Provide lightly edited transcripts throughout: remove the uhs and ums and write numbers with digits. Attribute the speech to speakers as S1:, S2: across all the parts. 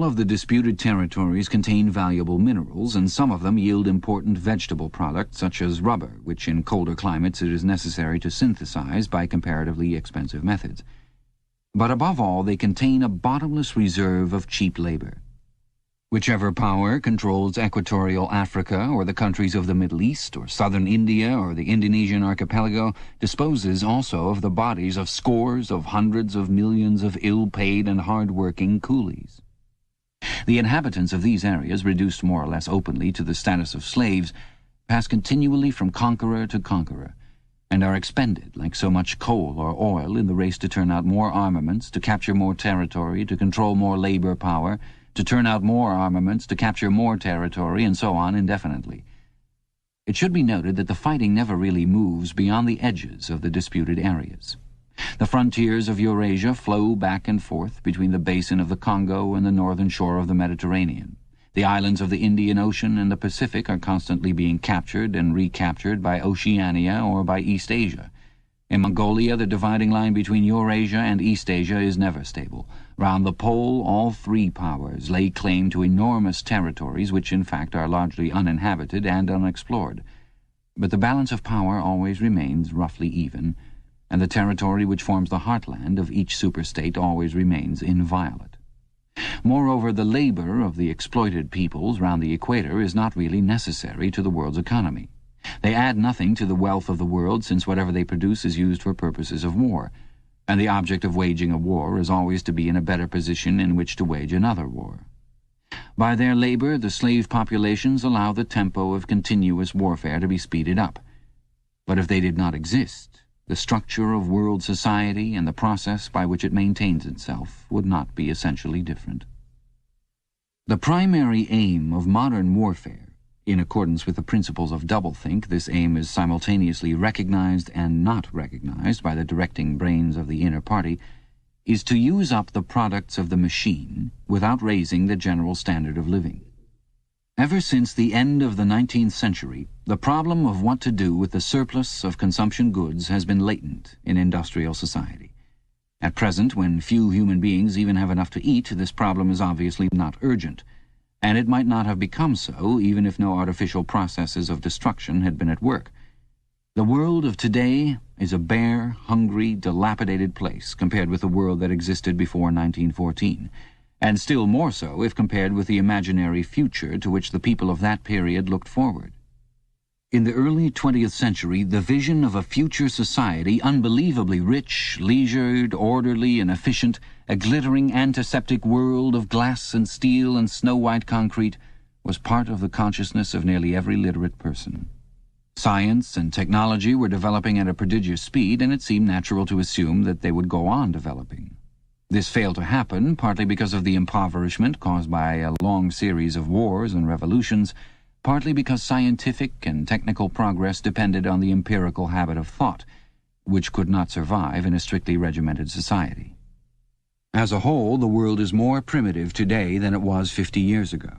S1: All of the disputed territories contain valuable minerals, and some of them yield important vegetable products, such as rubber, which in colder climates it is necessary to synthesize by comparatively expensive methods. But above all, they contain a bottomless reserve of cheap labor. Whichever power controls equatorial Africa or the countries of the Middle East or southern India or the Indonesian archipelago disposes also of the bodies of scores of hundreds of millions of ill-paid and hard-working coolies. The inhabitants of these areas, reduced more or less openly to the status of slaves, pass continually from conqueror to conqueror, and are expended like so much coal or oil in the race to turn out more armaments, to capture more territory, to control more labor power, to turn out more armaments, to capture more territory, and so on indefinitely. It should be noted that the fighting never really moves beyond the edges of the disputed areas. The frontiers of Eurasia flow back and forth between the basin of the Congo and the northern shore of the Mediterranean. The islands of the Indian Ocean and the Pacific are constantly being captured and recaptured by Oceania or by East Asia. In Mongolia, the dividing line between Eurasia and East Asia is never stable. Round the pole, all three powers lay claim to enormous territories which in fact are largely uninhabited and unexplored. But the balance of power always remains roughly even, and the territory which forms the heartland of each superstate always remains inviolate. Moreover, the labor of the exploited peoples round the equator is not really necessary to the world's economy. They add nothing to the wealth of the world, since whatever they produce is used for purposes of war, and the object of waging a war is always to be in a better position in which to wage another war. By their labor, the slave populations allow the tempo of continuous warfare to be speeded up. But if they did not exist, the structure of world society and the process by which it maintains itself would not be essentially different. The primary aim of modern warfare, in accordance with the principles of doublethink, this aim is simultaneously recognized and not recognized by the directing brains of the inner party, is to use up the products of the machine without raising the general standard of living. Ever since the end of the 19th century, the problem of what to do with the surplus of consumption goods has been latent in industrial society. At present, when few human beings even have enough to eat, this problem is obviously not urgent, and it might not have become so even if no artificial processes of destruction had been at work. The world of today is a bare, hungry, dilapidated place compared with the world that existed before 1914, and still more so if compared with the imaginary future to which the people of that period looked forward. In the early 20th century, the vision of a future society unbelievably rich, leisured, orderly, and efficient, a glittering antiseptic world of glass and steel and snow-white concrete, was part of the consciousness of nearly every literate person. Science and technology were developing at a prodigious speed, and it seemed natural to assume that they would go on developing. This failed to happen, partly because of the impoverishment caused by a long series of wars and revolutions, partly because scientific and technical progress depended on the empirical habit of thought, which could not survive in a strictly regimented society. As a whole, the world is more primitive today than it was 50 years ago.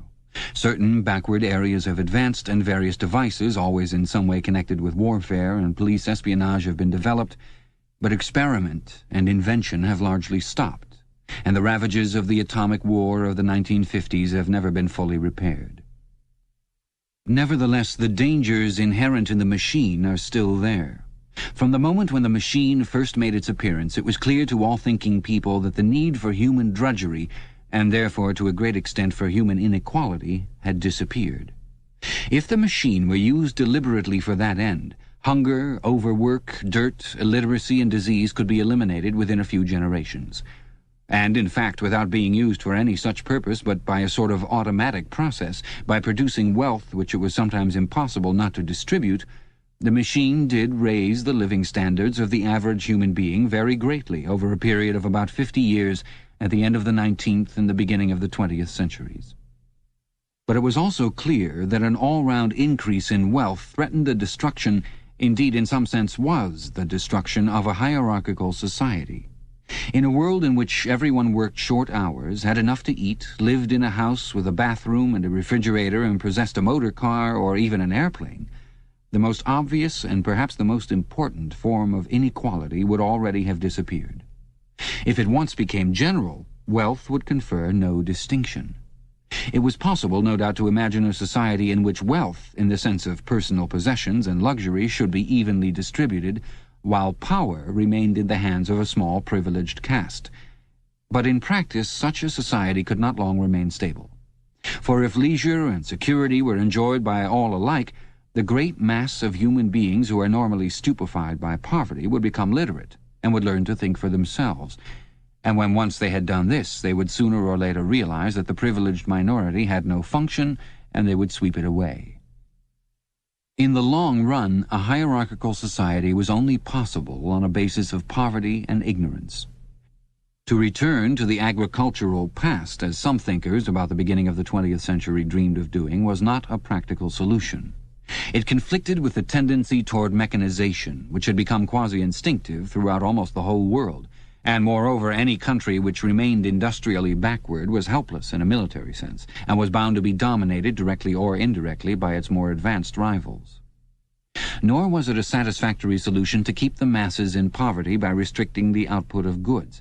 S1: Certain backward areas of advanced and various devices, always in some way connected with warfare and police espionage, have been developed, but experiment and invention have largely stopped, and the ravages of the atomic war of the 1950s have never been fully repaired. Nevertheless, the dangers inherent in the machine are still there. From the moment when the machine first made its appearance, it was clear to all thinking people that the need for human drudgery, and therefore to a great extent for human inequality, had disappeared. If the machine were used deliberately for that end, hunger, overwork, dirt, illiteracy, and disease could be eliminated within a few generations. And, in fact, without being used for any such purpose, but by a sort of automatic process, by producing wealth which it was sometimes impossible not to distribute, the machine did raise the living standards of the average human being very greatly over a period of about 50 years at the end of the 19th and the beginning of the 20th centuries. But it was also clear that an all-round increase in wealth threatened the destruction, indeed in some sense was the destruction, of a hierarchical society. In a world in which everyone worked short hours, had enough to eat, lived in a house with a bathroom and a refrigerator, and possessed a motor car or even an airplane, the most obvious and perhaps the most important form of inequality would already have disappeared. If it once became general, wealth would confer no distinction. It was possible, no doubt, to imagine a society in which wealth, in the sense of personal possessions and luxury, should be evenly distributed, while power remained in the hands of a small privileged caste. But in practice such a society could not long remain stable. For if leisure and security were enjoyed by all alike, the great mass of human beings who are normally stupefied by poverty would become literate and would learn to think for themselves. And when once they had done this, they would sooner or later realize that the privileged minority had no function, and they would sweep it away. In the long run, a hierarchical society was only possible on a basis of poverty and ignorance. To return to the agricultural past, as some thinkers about the beginning of the 20th century dreamed of doing, was not a practical solution. It conflicted with the tendency toward mechanization, which had become quasi-instinctive throughout almost the whole world, and moreover any country which remained industrially backward was helpless in a military sense, and was bound to be dominated directly or indirectly by its more advanced rivals. Nor was it a satisfactory solution to keep the masses in poverty by restricting the output of goods.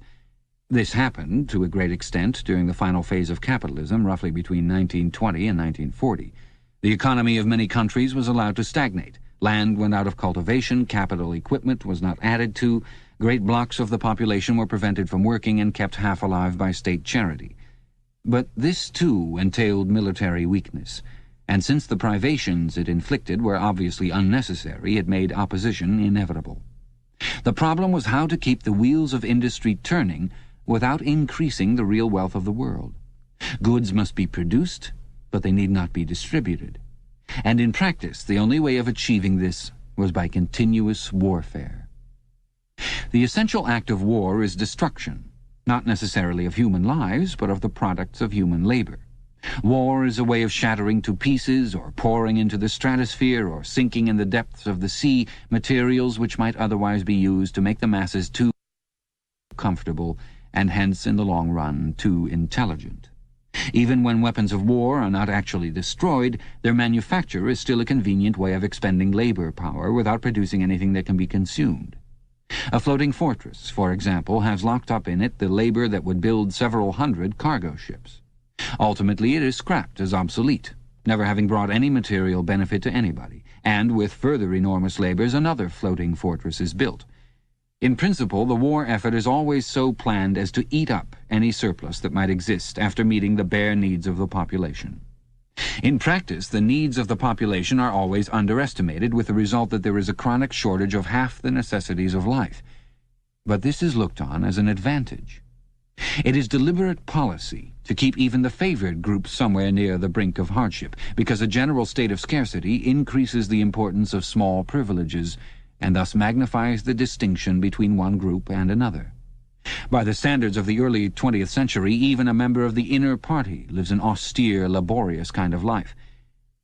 S1: This happened, to a great extent, during the final phase of capitalism, roughly between 1920 and 1940. The economy of many countries was allowed to stagnate. Land went out of cultivation, capital equipment was not added to, great blocks of the population were prevented from working and kept half alive by state charity. But this, too, entailed military weakness, and since the privations it inflicted were obviously unnecessary, it made opposition inevitable. The problem was how to keep the wheels of industry turning without increasing the real wealth of the world. Goods must be produced, but they need not be distributed. And in practice, the only way of achieving this was by continuous warfare. The essential act of war is destruction, not necessarily of human lives, but of the products of human labor. War is a way of shattering to pieces or pouring into the stratosphere or sinking in the depths of the sea materials which might otherwise be used to make the masses too comfortable and hence, in the long run, too intelligent. Even when weapons of war are not actually destroyed, their manufacture is still a convenient way of expending labor power without producing anything that can be consumed. A floating fortress, for example, has locked up in it the labor that would build several hundred cargo ships. Ultimately, it is scrapped as obsolete, never having brought any material benefit to anybody, and with further enormous labors another floating fortress is built. In principle, the war effort is always so planned as to eat up any surplus that might exist after meeting the bare needs of the population. In practice, the needs of the population are always underestimated, with the result that there is a chronic shortage of half the necessities of life. But this is looked on as an advantage. It is deliberate policy to keep even the favored groups somewhere near the brink of hardship, because a general state of scarcity increases the importance of small privileges, and thus magnifies the distinction between one group and another. By the standards of the early 20th century, even a member of the inner party lives an austere, laborious kind of life.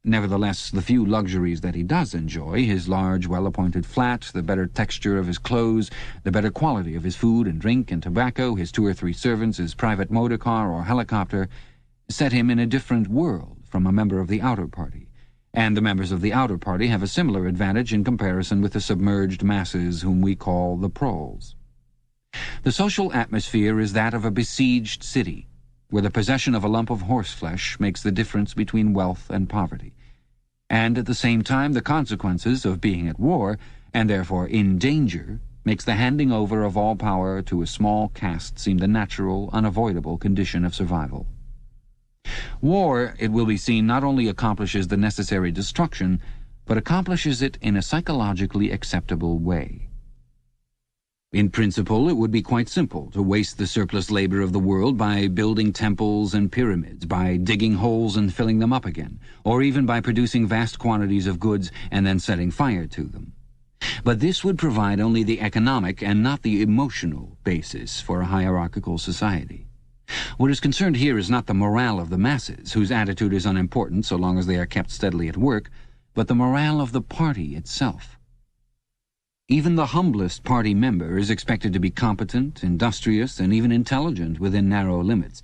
S1: Nevertheless, the few luxuries that he does enjoy, his large, well-appointed flat, the better texture of his clothes, the better quality of his food and drink and tobacco, his 2 or 3 servants, his private motor car or helicopter, set him in a different world from a member of the outer party. And the members of the outer party have a similar advantage in comparison with the submerged masses whom we call the Proles. The social atmosphere is that of a besieged city, where the possession of a lump of horseflesh makes the difference between wealth and poverty. And at the same time, the consequences of being at war, and therefore in danger, makes the handing over of all power to a small caste seem the natural, unavoidable condition of survival. War, it will be seen, not only accomplishes the necessary destruction, but accomplishes it in a psychologically acceptable way. In principle, it would be quite simple to waste the surplus labor of the world by building temples and pyramids, by digging holes and filling them up again, or even by producing vast quantities of goods and then setting fire to them. But this would provide only the economic and not the emotional basis for a hierarchical society. What is concerned here is not the morale of the masses, whose attitude is unimportant so long as they are kept steadily at work, but the morale of the party itself. Even the humblest party member is expected to be competent, industrious, and even intelligent within narrow limits.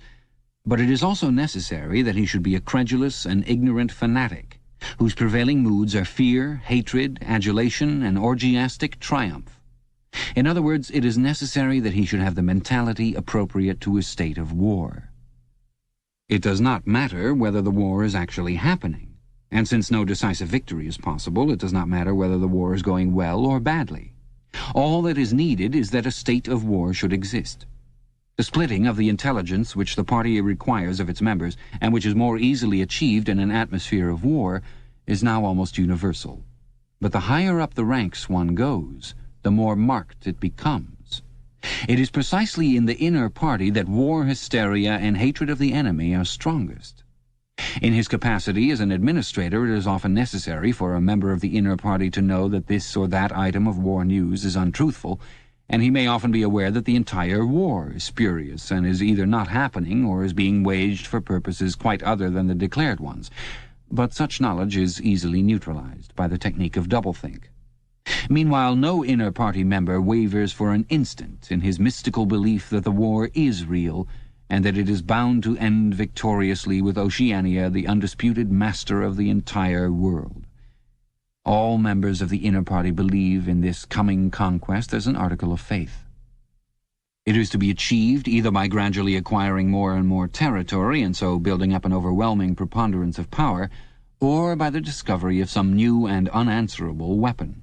S1: But it is also necessary that he should be a credulous and ignorant fanatic, whose prevailing moods are fear, hatred, adulation, and orgiastic triumph. In other words, it is necessary that he should have the mentality appropriate to his state of war. It does not matter whether the war is actually happening, and since no decisive victory is possible, it does not matter whether the war is going well or badly. All that is needed is that a state of war should exist. The splitting of the intelligence which the party requires of its members, and which is more easily achieved in an atmosphere of war, is now almost universal. But the higher up the ranks one goes, the more marked it becomes. It is precisely in the inner party that war hysteria and hatred of the enemy are strongest. In his capacity as an administrator, it is often necessary for a member of the inner party to know that this or that item of war news is untruthful, and he may often be aware that the entire war is spurious and is either not happening or is being waged for purposes quite other than the declared ones. But such knowledge is easily neutralized by the technique of doublethink. Meanwhile, no inner party member wavers for an instant in his mystical belief that the war is real, and that it is bound to end victoriously with Oceania, the undisputed master of the entire world. All members of the inner party believe in this coming conquest as an article of faith. It is to be achieved either by gradually acquiring more and more territory, and so building up an overwhelming preponderance of power, or by the discovery of some new and unanswerable weapon.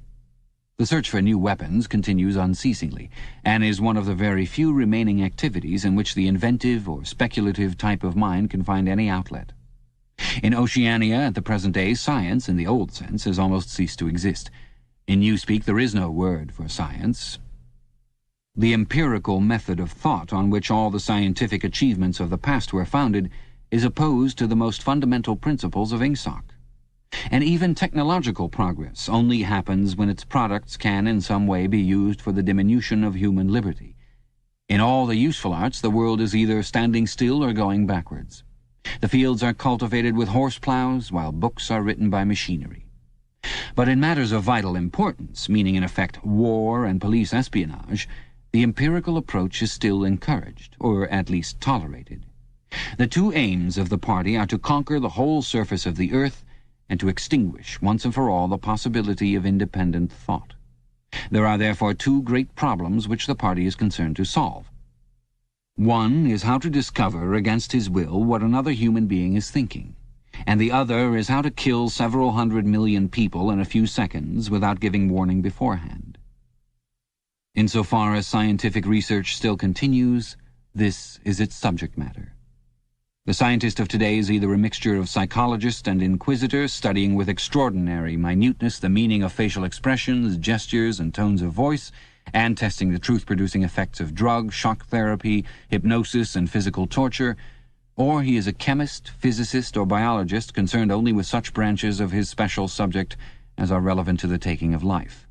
S1: The search for new weapons continues unceasingly, and is one of the very few remaining activities in which the inventive or speculative type of mind can find any outlet. In Oceania at the present day, science, in the old sense, has almost ceased to exist. In newspeak there is no word for science. The empirical method of thought on which all the scientific achievements of the past were founded is opposed to the most fundamental principles of Ingsoc. And even technological progress only happens when its products can in some way be used for the diminution of human liberty. In all the useful arts, the world is either standing still or going backwards. The fields are cultivated with horse plows, while books are written by machinery. But in matters of vital importance, meaning in effect war and police espionage, the empirical approach is still encouraged, or at least tolerated. The two aims of the party are to conquer the whole surface of the earth and to extinguish once and for all the possibility of independent thought. There are therefore two great problems which the party is concerned to solve. One is how to discover against his will what another human being is thinking, and the other is how to kill several 100 million people in a few seconds without giving warning beforehand. Insofar as scientific research still continues, this is its subject matter. The scientist of today is either a mixture of psychologist and inquisitor, studying with extraordinary minuteness the meaning of facial expressions, gestures, and tones of voice, and testing the truth-producing effects of drug, shock therapy, hypnosis, and physical torture, or he is a chemist, physicist, or biologist concerned only with such branches of his special subject as are relevant to the taking of life.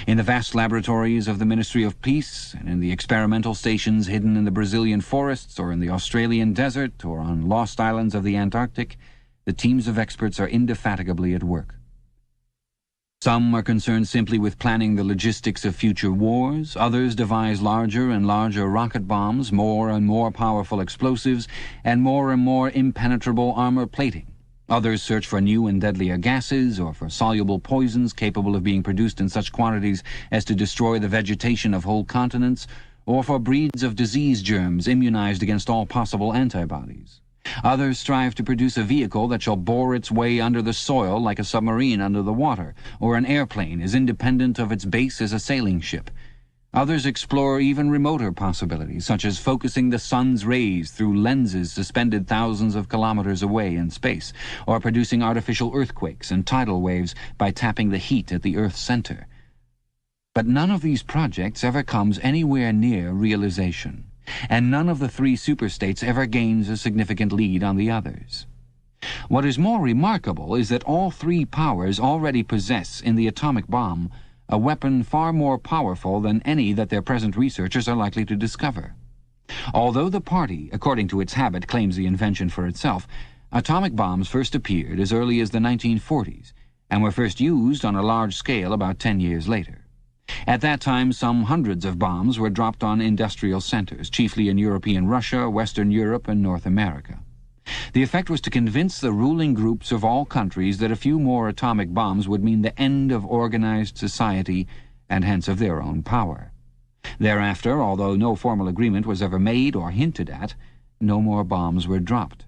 S1: In the vast laboratories of the Ministry of Peace, and in the experimental stations hidden in the Brazilian forests or in the Australian desert or on lost islands of the Antarctic, the teams of experts are indefatigably at work. Some are concerned simply with planning the logistics of future wars, others devise larger and larger rocket bombs, more and more powerful explosives, and more impenetrable armor plating. Others search for new and deadlier gases, or for soluble poisons capable of being produced in such quantities as to destroy the vegetation of whole continents, or for breeds of disease germs immunized against all possible antibodies. Others strive to produce a vehicle that shall bore its way under the soil like a submarine under the water, or an airplane as independent of its base as a sailing ship. Others explore even remoter possibilities, such as focusing the sun's rays through lenses suspended thousands of kilometers away in space, or producing artificial earthquakes and tidal waves by tapping the heat at the Earth's center. But none of these projects ever comes anywhere near realization, and none of the three superstates ever gains a significant lead on the others. What is more remarkable is that all three powers already possess in the atomic bomb a weapon far more powerful than any that their present researchers are likely to discover. Although the party, according to its habit, claims the invention for itself, atomic bombs first appeared as early as the 1940s, and were first used on a large scale about 10 years later. At that time, some hundreds of bombs were dropped on industrial centers, chiefly in European Russia, Western Europe, and North America. The effect was to convince the ruling groups of all countries that a few more atomic bombs would mean the end of organized society and hence of their own power. Thereafter, although no formal agreement was ever made or hinted at, no more bombs were dropped.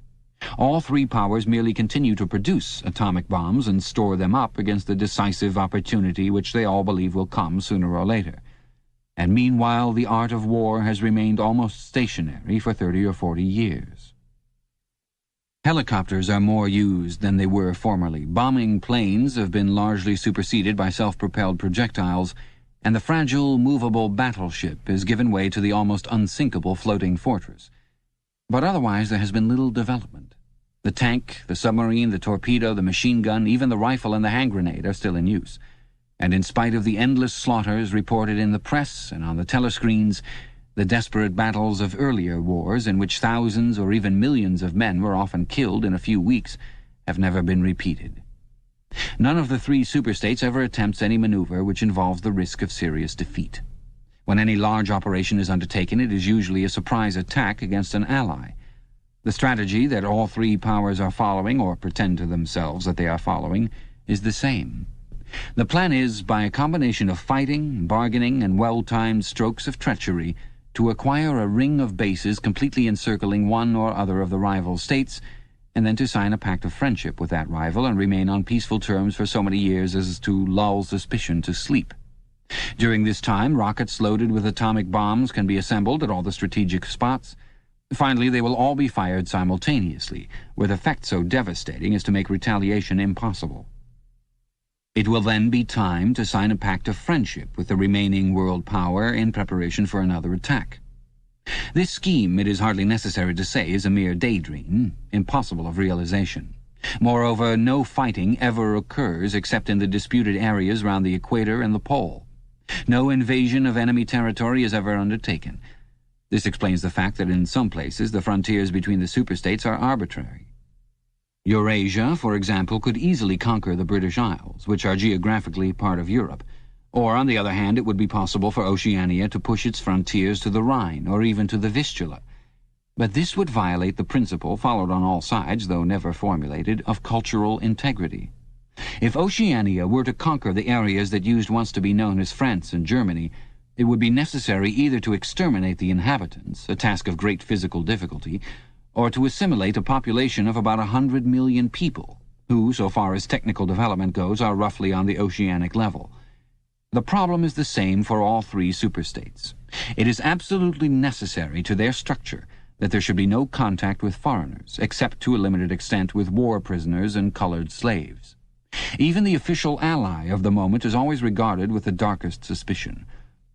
S1: All three powers merely continue to produce atomic bombs and store them up against the decisive opportunity which they all believe will come sooner or later. And meanwhile the art of war has remained almost stationary for 30 or 40 years. Helicopters are more used than they were formerly. Bombing planes have been largely superseded by self-propelled projectiles, and the fragile, movable battleship has given way to the almost unsinkable floating fortress. But otherwise there has been little development. The tank, the submarine, the torpedo, the machine gun, even the rifle and the hand grenade are still in use. And in spite of the endless slaughters reported in the press and on the telescreens, the desperate battles of earlier wars, in which thousands or even millions of men were often killed in a few weeks, have never been repeated. None of the three superstates ever attempts any maneuver which involves the risk of serious defeat. When any large operation is undertaken, it is usually a surprise attack against an ally. The strategy that all three powers are following, or pretend to themselves that they are following, is the same. The plan is, by a combination of fighting, bargaining, and well-timed strokes of treachery, to acquire a ring of bases completely encircling one or other of the rival states, and then to sign a pact of friendship with that rival and remain on peaceful terms for so many years as to lull suspicion to sleep. During this time, rockets loaded with atomic bombs can be assembled at all the strategic spots. Finally, they will all be fired simultaneously, with effect so devastating as to make retaliation impossible. It will then be time to sign a pact of friendship with the remaining world power in preparation for another attack. This scheme, it is hardly necessary to say, is a mere daydream, impossible of realization. Moreover, no fighting ever occurs except in the disputed areas round the equator and the pole. No invasion of enemy territory is ever undertaken. This explains the fact that in some places the frontiers between the superstates are arbitrary. Eurasia, for example, could easily conquer the British Isles, which are geographically part of Europe. Or, on the other hand, it would be possible for Oceania to push its frontiers to the Rhine, or even to the Vistula. But this would violate the principle, followed on all sides, though never formulated, of cultural integrity. If Oceania were to conquer the areas that used once to be known as France and Germany, it would be necessary either to exterminate the inhabitants, a task of great physical difficulty, or to assimilate a population of about 100 million people, who, so far as technical development goes, are roughly on the oceanic level. The problem is the same for all three superstates. It is absolutely necessary to their structure that there should be no contact with foreigners, except to a limited extent with war prisoners and colored slaves. Even the official ally of the moment is always regarded with the darkest suspicion.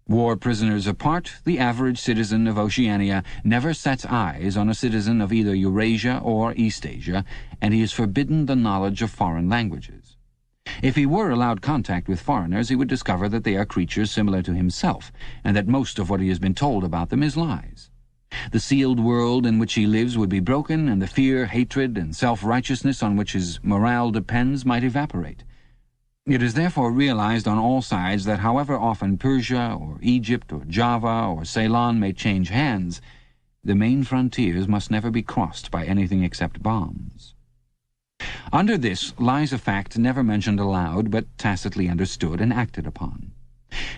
S1: War prisoners apart, the average citizen of Oceania never sets eyes on a citizen of either Eurasia or Eastasia, and he is forbidden the knowledge of foreign languages. If he were allowed contact with foreigners, he would discover that they are creatures similar to himself, and that most of what he has been told about them is lies. The sealed world in which he lives would be broken, and the fear, hatred, and self-righteousness on which his morale depends might evaporate. It is therefore realized on all sides that however often Persia, or Egypt, or Java, or Ceylon may change hands, the main frontiers must never be crossed by anything except bombs. Under this lies a fact never mentioned aloud, but tacitly understood and acted upon.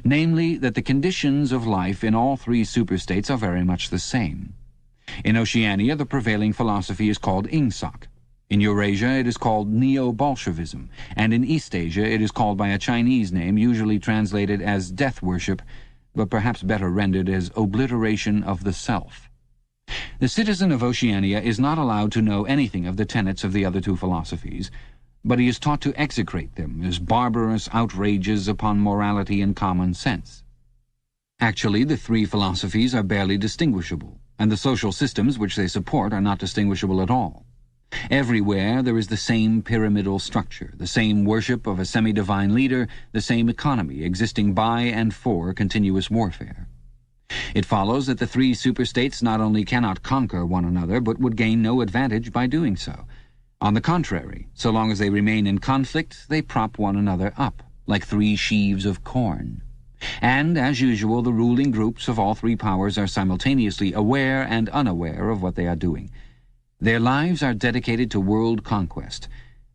S1: Namely, that the conditions of life in all three superstates are very much the same. In Oceania, the prevailing philosophy is called Ingsoc. In Eurasia, it is called Neo-Bolshevism, and in Eastasia it is called by a Chinese name, usually translated as death worship, but perhaps better rendered as obliteration of the self. The citizen of Oceania is not allowed to know anything of the tenets of the other two philosophies, but he is taught to execrate them as barbarous outrages upon morality and common sense. Actually, the three philosophies are barely distinguishable, and the social systems which they support are not distinguishable at all. Everywhere there is the same pyramidal structure, the same worship of a semi-divine leader, the same economy existing by and for continuous warfare. It follows that the three superstates not only cannot conquer one another, but would gain no advantage by doing so. On the contrary, so long as they remain in conflict, they prop one another up, like three sheaves of corn. And, as usual, the ruling groups of all three powers are simultaneously aware and unaware of what they are doing. Their lives are dedicated to world conquest,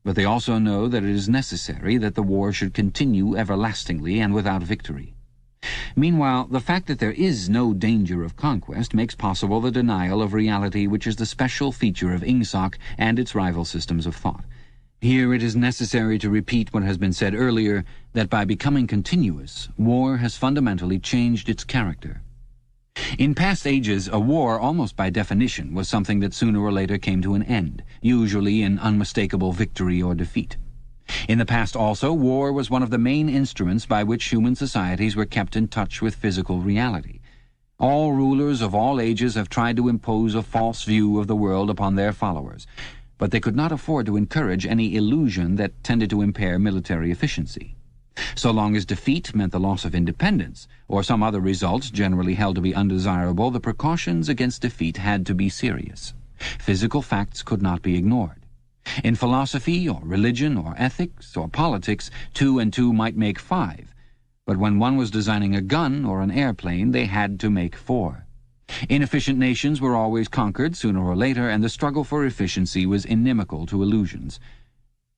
S1: but they also know that it is necessary that the war should continue everlastingly and without victory. Meanwhile, the fact that there is no danger of conquest makes possible the denial of reality, which is the special feature of Ingsoc and its rival systems of thought. Here it is necessary to repeat what has been said earlier, that by becoming continuous, war has fundamentally changed its character. In past ages, a war, almost by definition, was something that sooner or later came to an end, usually in unmistakable victory or defeat. In the past also, war was one of the main instruments by which human societies were kept in touch with physical reality. All rulers of all ages have tried to impose a false view of the world upon their followers, but they could not afford to encourage any illusion that tended to impair military efficiency. So long as defeat meant the loss of independence, or some other result generally held to be undesirable, the precautions against defeat had to be serious. Physical facts could not be ignored. In philosophy, or religion, or ethics, or politics, 2 and 2 might make 5, but when one was designing a gun or an airplane, they had to make 4. Inefficient nations were always conquered sooner or later, and the struggle for efficiency was inimical to illusions.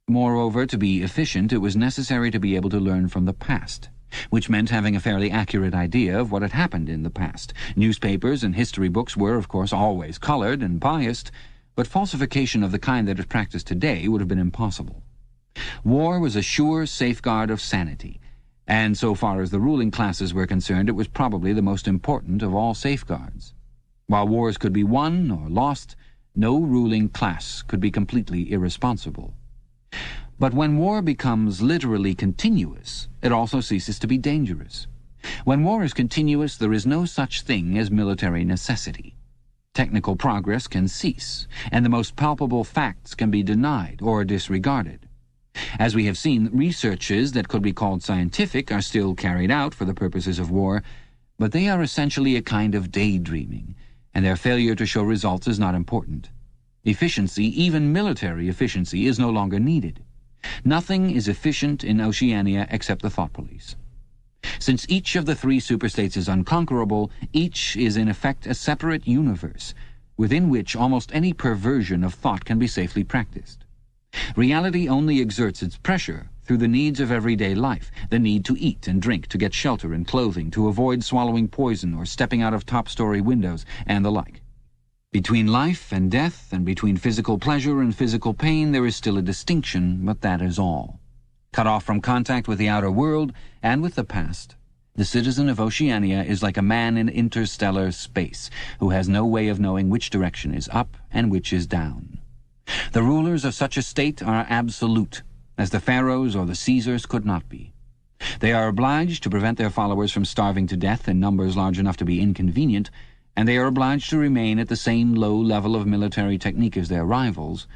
S1: Moreover, to be efficient, it was necessary to be able to learn from the past, which meant having a fairly accurate idea of what had happened in the past. Newspapers and history books were, of course, always colored and biased, but falsification of the kind that is practiced today would have been impossible. War was a sure safeguard of sanity, and so far as the ruling classes were concerned, it was probably the most important of all safeguards. While wars could be won or lost, no ruling class could be completely irresponsible. But when war becomes literally continuous, it also ceases to be dangerous. When war is continuous, there is no such thing as military necessity. Technical progress can cease, and the most palpable facts can be denied or disregarded. As we have seen, researches that could be called scientific are still carried out for the purposes of war, but they are essentially a kind of daydreaming, and their failure to show results is not important. Efficiency, even military efficiency, is no longer needed. Nothing is efficient in Oceania except the thought police. Since each of the 3 superstates is unconquerable, each is in effect a separate universe, within which almost any perversion of thought can be safely practiced. Reality only exerts its pressure through the needs of everyday life, the need to eat and drink, to get shelter and clothing, to avoid swallowing poison or stepping out of top-story windows, and the like. Between life and death, and between physical pleasure and physical pain, there is still a distinction, but that is all. Cut off from contact with the outer world and with the past, the citizen of Oceania is like a man in interstellar space, who has no way of knowing which direction is up and which is down. The rulers of such a state are absolute, as the pharaohs or the Caesars could not be. They are obliged to prevent their followers from starving to death in numbers large enough to be inconvenient, and they are obliged to remain at the same low level of military technique as their rivals,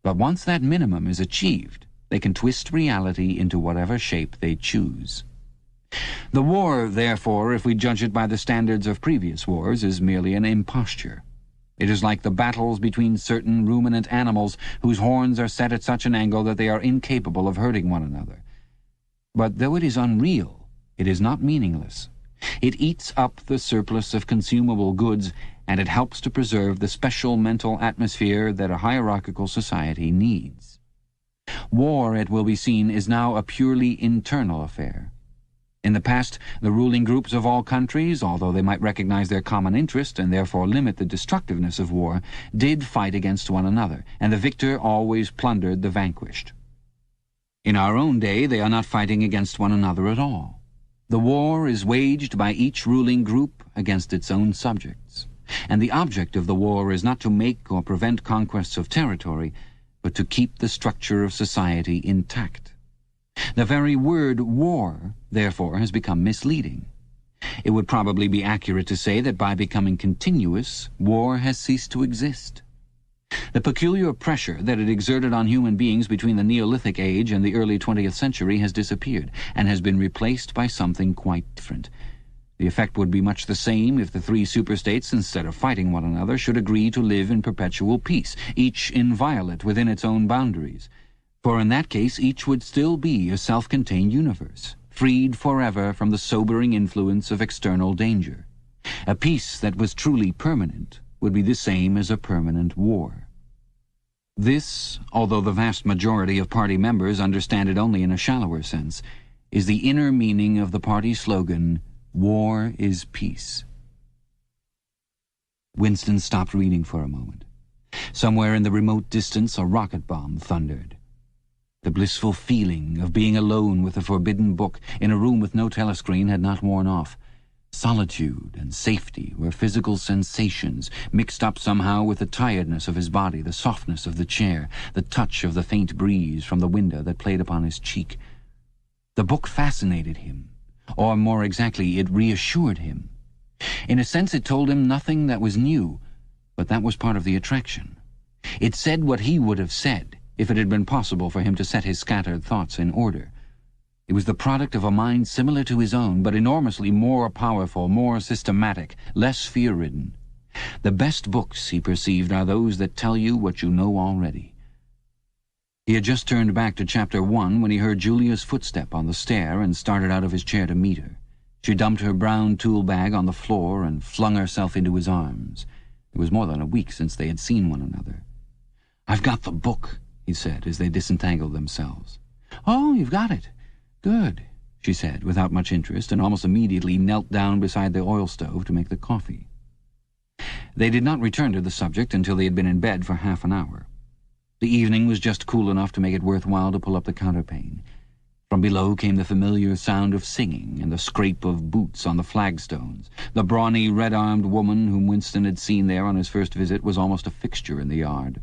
S1: but once that minimum is achieved, they can twist reality into whatever shape they choose. The war, therefore, if we judge it by the standards of previous wars, is merely an imposture. It is like the battles between certain ruminant animals whose horns are set at such an angle that they are incapable of hurting one another. But though it is unreal, it is not meaningless. It eats up the surplus of consumable goods, and it helps to preserve the special mental atmosphere that a hierarchical society needs. War, it will be seen, is now a purely internal affair. In the past, the ruling groups of all countries, although they might recognize their common interest and therefore limit the destructiveness of war, did fight against one another, and the victor always plundered the vanquished. In our own day, they are not fighting against one another at all. The war is waged by each ruling group against its own subjects, and the object of the war is not to make or prevent conquests of territory, but to keep the structure of society intact. The very word war, therefore, has become misleading. It would probably be accurate to say that by becoming continuous, war has ceased to exist. The peculiar pressure that it exerted on human beings between the Neolithic age and the early 20th century has disappeared, and has been replaced by something quite different. The effect would be much the same if the 3 superstates, instead of fighting one another, should agree to live in perpetual peace, each inviolate within its own boundaries. For in that case each would still be a self-contained universe, freed forever from the sobering influence of external danger. A peace that was truly permanent would be the same as a permanent war. This, although the vast majority of party members understand it only in a shallower sense, is the inner meaning of the party slogan, War is peace. Winston stopped reading for a moment. Somewhere in the remote distance, a rocket bomb thundered. The blissful feeling of being alone with the forbidden book in a room with no telescreen had not worn off. Solitude and safety were physical sensations, mixed up somehow with the tiredness of his body, the softness of the chair, the touch of the faint breeze from the window that played upon his cheek. The book fascinated him, or more exactly, it reassured him. In a sense, it told him nothing that was new, but that was part of the attraction. It said what he would have said if it had been possible for him to set his scattered thoughts in order. It was the product of a mind similar to his own, but enormously more powerful, more systematic, less fear-ridden. The best books, he perceived, are those that tell you what you know already. He had just turned back to Chapter 1 when he heard Julia's footstep on the stair and started out of his chair to meet her. She dumped her brown tool bag on the floor and flung herself into his arms. It was more than a week since they had seen one another. "I've got the book," he said, as they disentangled themselves. "Oh, you've got it. Good," she said, without much interest, and almost immediately knelt down beside the oil stove to make the coffee. They did not return to the subject until they had been in bed for half an hour. The evening was just cool enough to make it worthwhile to pull up the counterpane. From below came the familiar sound of singing and the scrape of boots on the flagstones. The brawny, red-armed woman whom Winston had seen there on his first visit was almost a fixture in the yard.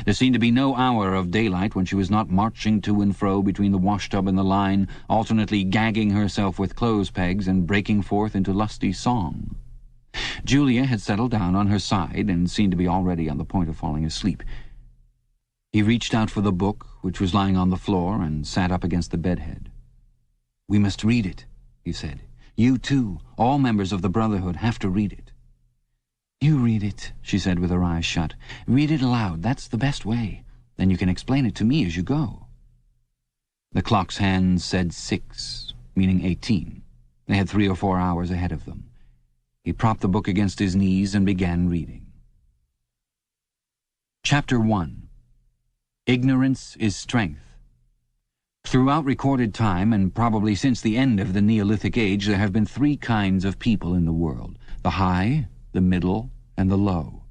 S1: There seemed to be no hour of daylight when she was not marching to and fro between the washtub and the line, alternately gagging herself with clothes pegs and breaking forth into lusty song. Julia had settled down on her side and seemed to be already on the point of falling asleep. He reached out for the book, which was lying on the floor, and sat up against the bedhead. "We must read it," he said. "You too. All members of the Brotherhood have to read it." "You read it," she said with her eyes shut. "Read it aloud. That's the best way. Then you can explain it to me as you go." The clock's hands said 6, meaning 18. They had 3 or 4 hours ahead of them. He propped the book against his knees and began reading. Chapter 1. Ignorance is Strength. Throughout recorded time, and probably since the end of the Neolithic Age, there have been 3 kinds of people in the world: the high, the middle, and the low.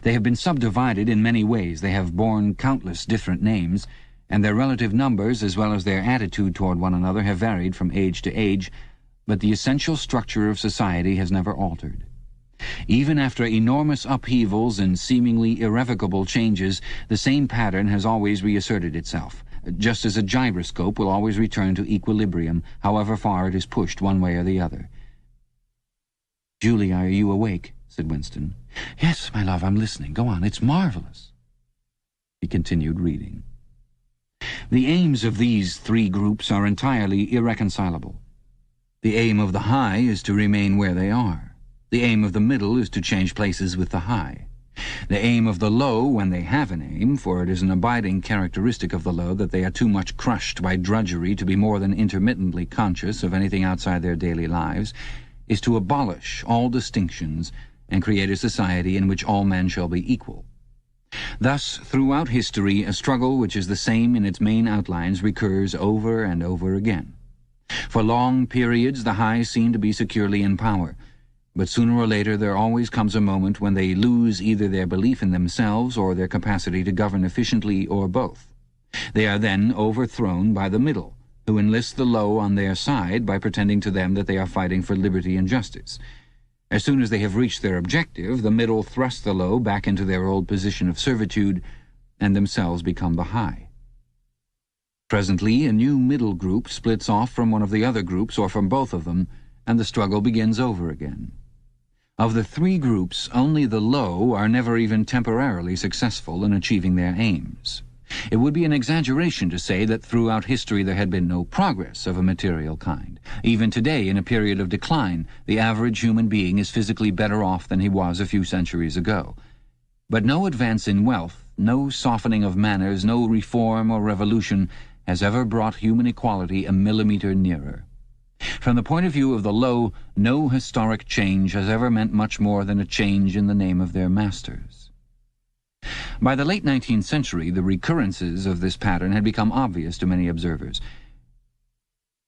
S1: They have been subdivided in many ways. They have borne countless different names, and their relative numbers, as well as their attitude toward one another, have varied from age to age, but the essential structure of society has never altered. Even after enormous upheavals and seemingly irrevocable changes, the same pattern has always reasserted itself, just as a gyroscope will always return to equilibrium, however far it is pushed one way or the other. "Julia, are you awake?" said Winston. "Yes, my love, I'm listening. Go on, it's marvelous." He continued reading. The aims of these 3 groups are entirely irreconcilable. The aim of the high is to remain where they are. The aim of the middle is to change places with the high. The aim of the low, when they have an aim, for it is an abiding characteristic of the low that they are too much crushed by drudgery to be more than intermittently conscious of anything outside their daily lives, is to abolish all distinctions and create a society in which all men shall be equal. Thus, throughout history, a struggle which is the same in its main outlines recurs over and over again. For long periods the high seem to be securely in power, but sooner or later there always comes a moment when they lose either their belief in themselves or their capacity to govern efficiently, or both. They are then overthrown by the middle, who enlist the low on their side by pretending to them that they are fighting for liberty and justice. As soon as they have reached their objective, the middle thrust the low back into their old position of servitude, and themselves become the high. Presently, a new middle group splits off from one of the other groups, or from both of them, and the struggle begins over again. Of the 3 groups, only the low are never even temporarily successful in achieving their aims. It would be an exaggeration to say that throughout history there had been no progress of a material kind. Even today, in a period of decline, the average human being is physically better off than he was a few centuries ago. But no advance in wealth, no softening of manners, no reform or revolution has ever brought human equality a millimeter nearer. From the point of view of the low, no historic change has ever meant much more than a change in the name of their masters. By the late 19th century, the recurrences of this pattern had become obvious to many observers.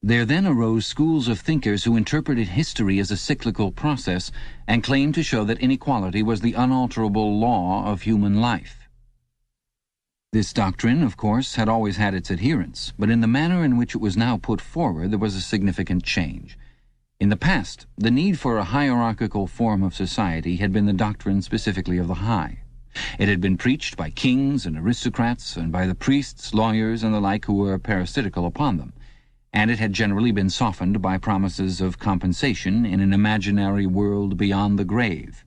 S1: There then arose schools of thinkers who interpreted history as a cyclical process and claimed to show that inequality was the unalterable law of human life. This doctrine, of course, had always had its adherents, but in the manner in which it was now put forward there was a significant change. In the past, the need for a hierarchical form of society had been the doctrine specifically of the high. It had been preached by kings and aristocrats and by the priests, lawyers, and the like who were parasitical upon them, and it had generally been softened by promises of compensation in an imaginary world beyond the grave.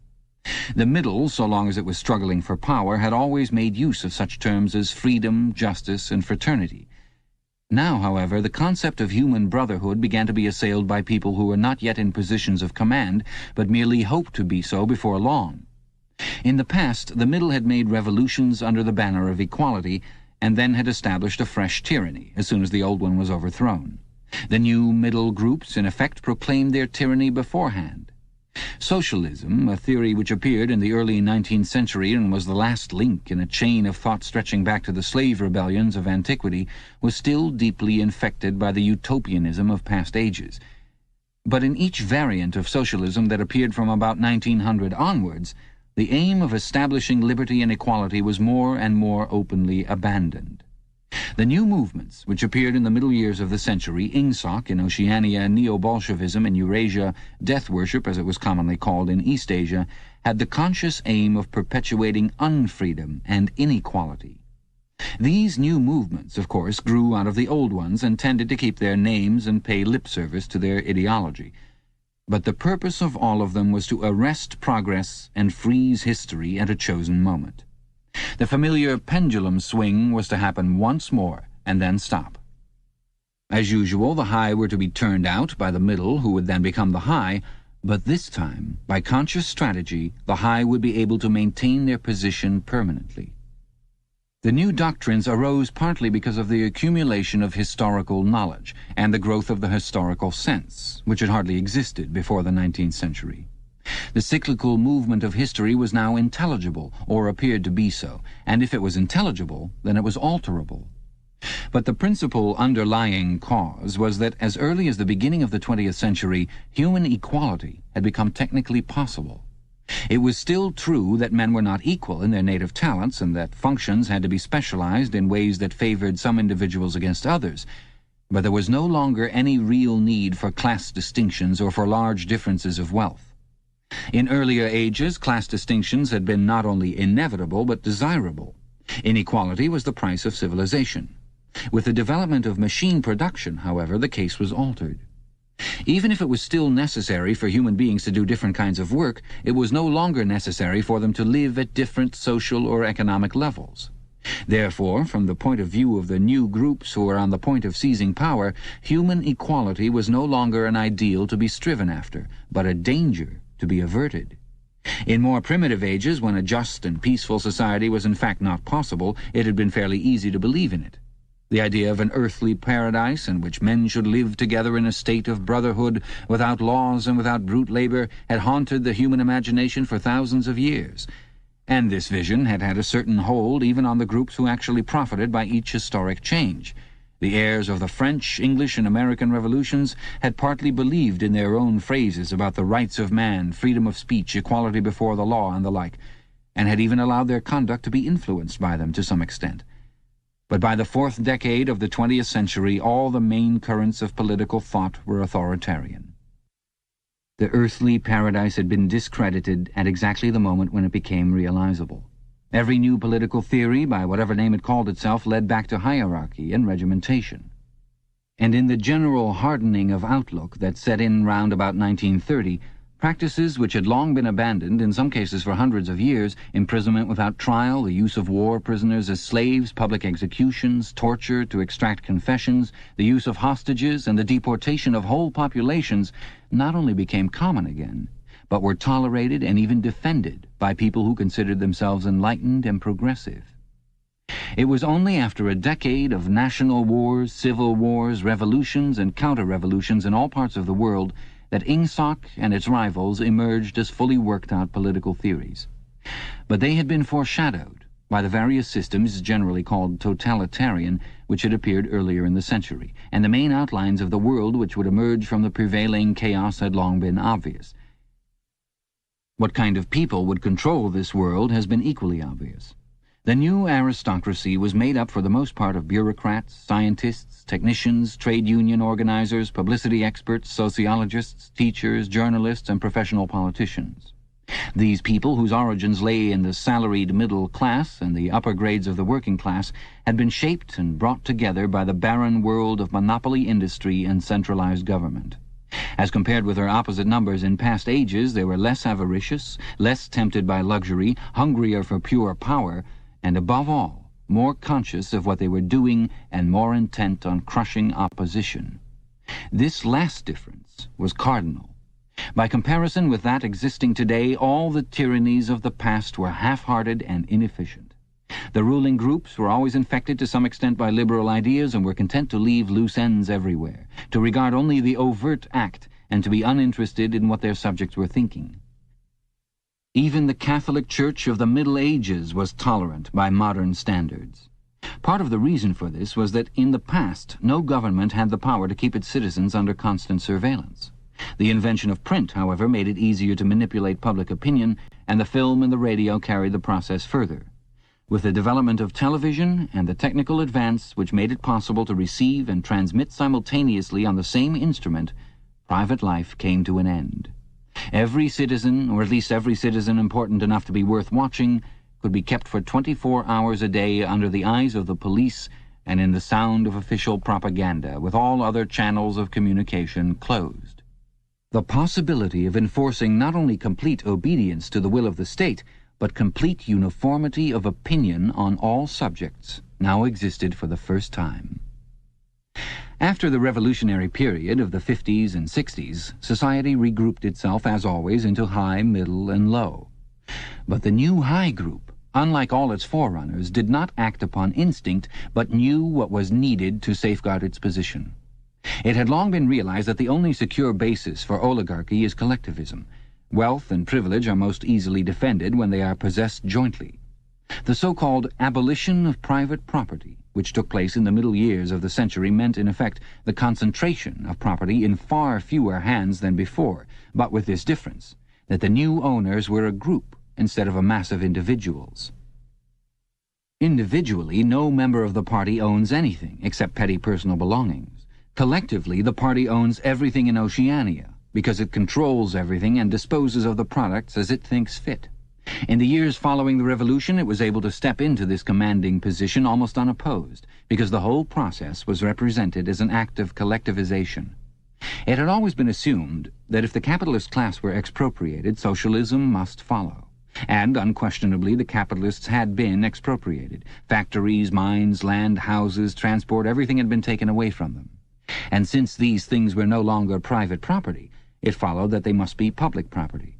S1: The middle, so long as it was struggling for power, had always made use of such terms as freedom, justice, and fraternity. Now, however, the concept of human brotherhood began to be assailed by people who were not yet in positions of command, but merely hoped to be so before long. In the past, the middle had made revolutions under the banner of equality, and then had established a fresh tyranny as soon as the old one was overthrown. The new middle groups, in effect, proclaimed their tyranny beforehand. Socialism, a theory which appeared in the early 19th century and was the last link in a chain of thought stretching back to the slave rebellions of antiquity, was still deeply infected by the utopianism of past ages. But in each variant of socialism that appeared from about 1900 onwards, the aim of establishing liberty and equality was more and more openly abandoned. The new movements, which appeared in the middle years of the century, Ingsoc in Oceania, Neo-Bolshevism in Eurasia, death worship, as it was commonly called in East Asia, had the conscious aim of perpetuating unfreedom and inequality. These new movements, of course, grew out of the old ones and tended to keep their names and pay lip service to their ideology. But the purpose of all of them was to arrest progress and freeze history at a chosen moment. The familiar pendulum swing was to happen once more and then stop. As usual, the high were to be turned out by the middle, who would then become the high, but this time, by conscious strategy, the high would be able to maintain their position permanently. The new doctrines arose partly because of the accumulation of historical knowledge and the growth of the historical sense, which had hardly existed before the 19th century. The cyclical movement of history was now intelligible, or appeared to be so, and if it was intelligible, then it was alterable. But the principal underlying cause was that as early as the beginning of the 20th century, human equality had become technically possible. It was still true that men were not equal in their native talents and that functions had to be specialized in ways that favored some individuals against others, but there was no longer any real need for class distinctions or for large differences of wealth. In earlier ages, class distinctions had been not only inevitable but desirable. Inequality was the price of civilization. With the development of machine production, however, the case was altered. Even if it was still necessary for human beings to do different kinds of work, it was no longer necessary for them to live at different social or economic levels. Therefore, from the point of view of the new groups who were on the point of seizing power, human equality was no longer an ideal to be striven after, but a danger to be averted. In more primitive ages, when a just and peaceful society was in fact not possible, it had been fairly easy to believe in it. The idea of an earthly paradise in which men should live together in a state of brotherhood, without laws and without brute labor, had haunted the human imagination for thousands of years. And this vision had had a certain hold even on the groups who actually profited by each historic change. The heirs of the French, English, and American revolutions had partly believed in their own phrases about the rights of man, freedom of speech, equality before the law, and the like, and had even allowed their conduct to be influenced by them to some extent. But by the fourth decade of the 20th century, all the main currents of political thought were authoritarian. The earthly paradise had been discredited at exactly the moment when it became realizable. Every new political theory, by whatever name it called itself, led back to hierarchy and regimentation. And in the general hardening of outlook that set in round about 1930, practices which had long been abandoned, in some cases for hundreds of years, imprisonment without trial, the use of war prisoners as slaves, public executions, torture to extract confessions, the use of hostages, and the deportation of whole populations, not only became common again, but were tolerated and even defended by people who considered themselves enlightened and progressive. It was only after a decade of national wars, civil wars, revolutions, and counter-revolutions in all parts of the world that Ingsoc and its rivals emerged as fully worked-out political theories. But they had been foreshadowed, by the various systems generally called totalitarian which had appeared earlier in the century, and the main outlines of the world which would emerge from the prevailing chaos had long been obvious. What kind of people would control this world has been equally obvious. The new aristocracy was made up for the most part of bureaucrats, scientists, technicians, trade union organizers, publicity experts, sociologists, teachers, journalists, and professional politicians. These people, whose origins lay in the salaried middle class and the upper grades of the working class, had been shaped and brought together by the barren world of monopoly industry and centralized government. As compared with their opposite numbers in past ages, they were less avaricious, less tempted by luxury, hungrier for pure power, and above all, more conscious of what they were doing and more intent on crushing opposition. This last difference was cardinal. By comparison with that existing today, all the tyrannies of the past were half-hearted and inefficient. The ruling groups were always infected to some extent by liberal ideas and were content to leave loose ends everywhere, to regard only the overt act and to be uninterested in what their subjects were thinking. Even the Catholic Church of the Middle Ages was tolerant by modern standards. Part of the reason for this was that in the past no government had the power to keep its citizens under constant surveillance. The invention of print, however, made it easier to manipulate public opinion, and the film and the radio carried the process further. With the development of television and the technical advance which made it possible to receive and transmit simultaneously on the same instrument, private life came to an end. Every citizen, or at least every citizen important enough to be worth watching, could be kept for 24 hours a day under the eyes of the police and in the sound of official propaganda, with all other channels of communication closed. The possibility of enforcing not only complete obedience to the will of the state, but complete uniformity of opinion on all subjects now existed for the first time. After the revolutionary period of the 50s and 60s, society regrouped itself, as always, into high, middle, and low. But the new high group, unlike all its forerunners, did not act upon instinct, but knew what was needed to safeguard its position. It had long been realized that the only secure basis for oligarchy is collectivism. Wealth and privilege are most easily defended when they are possessed jointly. The so-called abolition of private property, which took place in the middle years of the century, meant in effect the concentration of property in far fewer hands than before, but with this difference, that the new owners were a group instead of a mass of individuals. Individually, no member of the party owns anything except petty personal belongings. Collectively, the party owns everything in Oceania, because it controls everything and disposes of the products as it thinks fit. In the years following the revolution, it was able to step into this commanding position almost unopposed, because the whole process was represented as an act of collectivization. It had always been assumed that if the capitalist class were expropriated, socialism must follow. And unquestionably the capitalists had been expropriated. Factories, mines, land, houses, transport, everything had been taken away from them. And since these things were no longer private property, it followed that they must be public property.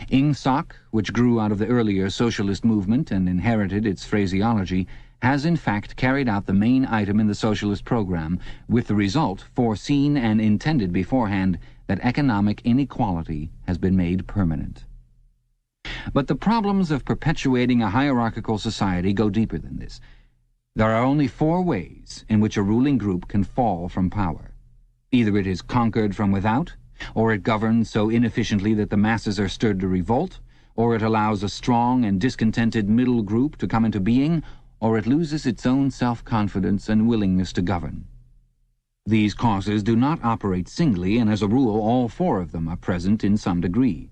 S1: Ingsoc, which grew out of the earlier socialist movement and inherited its phraseology, has in fact carried out the main item in the socialist program, with the result, foreseen and intended beforehand, that economic inequality has been made permanent. But the problems of perpetuating a hierarchical society go deeper than this. There are only 4 ways in which a ruling group can fall from power. Either it is conquered from without, or it governs so inefficiently that the masses are stirred to revolt, or it allows a strong and discontented middle group to come into being, or it loses its own self-confidence and willingness to govern. These causes do not operate singly, and as a rule all 4 of them are present in some degree.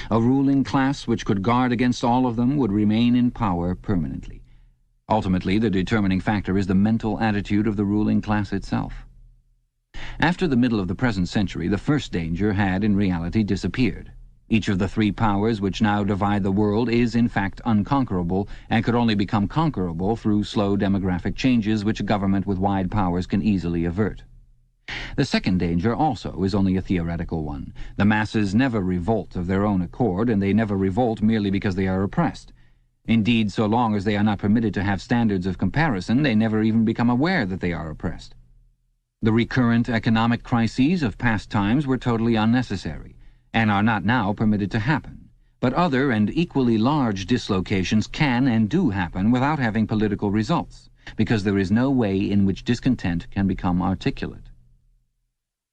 S1: A ruling class which could guard against all of them would remain in power permanently. Ultimately, the determining factor is the mental attitude of the ruling class itself. After the middle of the present century, the first danger had, in reality, disappeared. Each of the 3 powers which now divide the world is, in fact, unconquerable, and could only become conquerable through slow demographic changes which a government with wide powers can easily avert. The second danger also is only a theoretical one. The masses never revolt of their own accord, and they never revolt merely because they are oppressed. Indeed, so long as they are not permitted to have standards of comparison, they never even become aware that they are oppressed. The recurrent economic crises of past times were totally unnecessary, and are not now permitted to happen. But other and equally large dislocations can and do happen without having political results, because there is no way in which discontent can become articulate.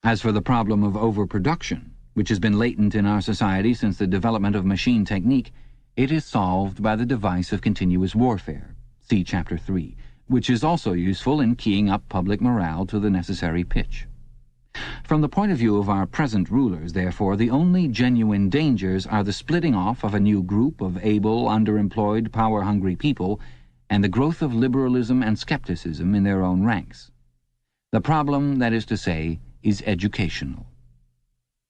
S1: As for the problem of overproduction, which has been latent in our society since the development of machine technique, it is solved by the device of continuous warfare, see Chapter 3, which is also useful in keying up public morale to the necessary pitch. From the point of view of our present rulers, therefore, the only genuine dangers are the splitting off of a new group of able, underemployed, power-hungry people, and the growth of liberalism and skepticism in their own ranks. The problem, that is to say, is educational.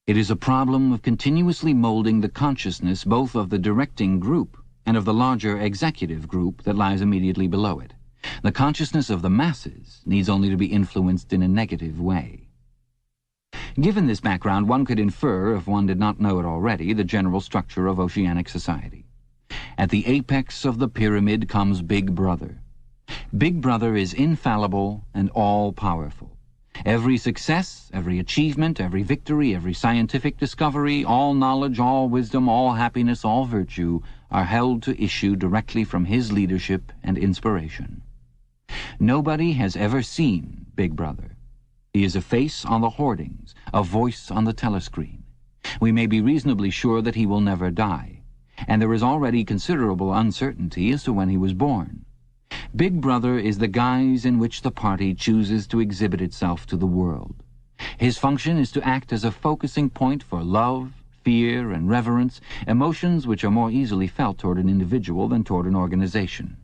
S1: It is a problem of continuously molding the consciousness both of the directing group and of the larger executive group that lies immediately below it. The consciousness of the masses needs only to be influenced in a negative way. Given this background, one could infer, if one did not know it already, the general structure of oceanic society. At the apex of the pyramid comes Big Brother. Big Brother is infallible and all-powerful. Every success, every achievement, every victory, every scientific discovery, all knowledge, all wisdom, all happiness, all virtue are held to issue directly from his leadership and inspiration. Nobody has ever seen Big Brother. He is a face on the hoardings, a voice on the telescreen. We may be reasonably sure that he will never die, and there is already considerable uncertainty as to when he was born. Big Brother is the guise in which the party chooses to exhibit itself to the world. His function is to act as a focusing point for love, fear, and reverence, emotions which are more easily felt toward an individual than toward an organization.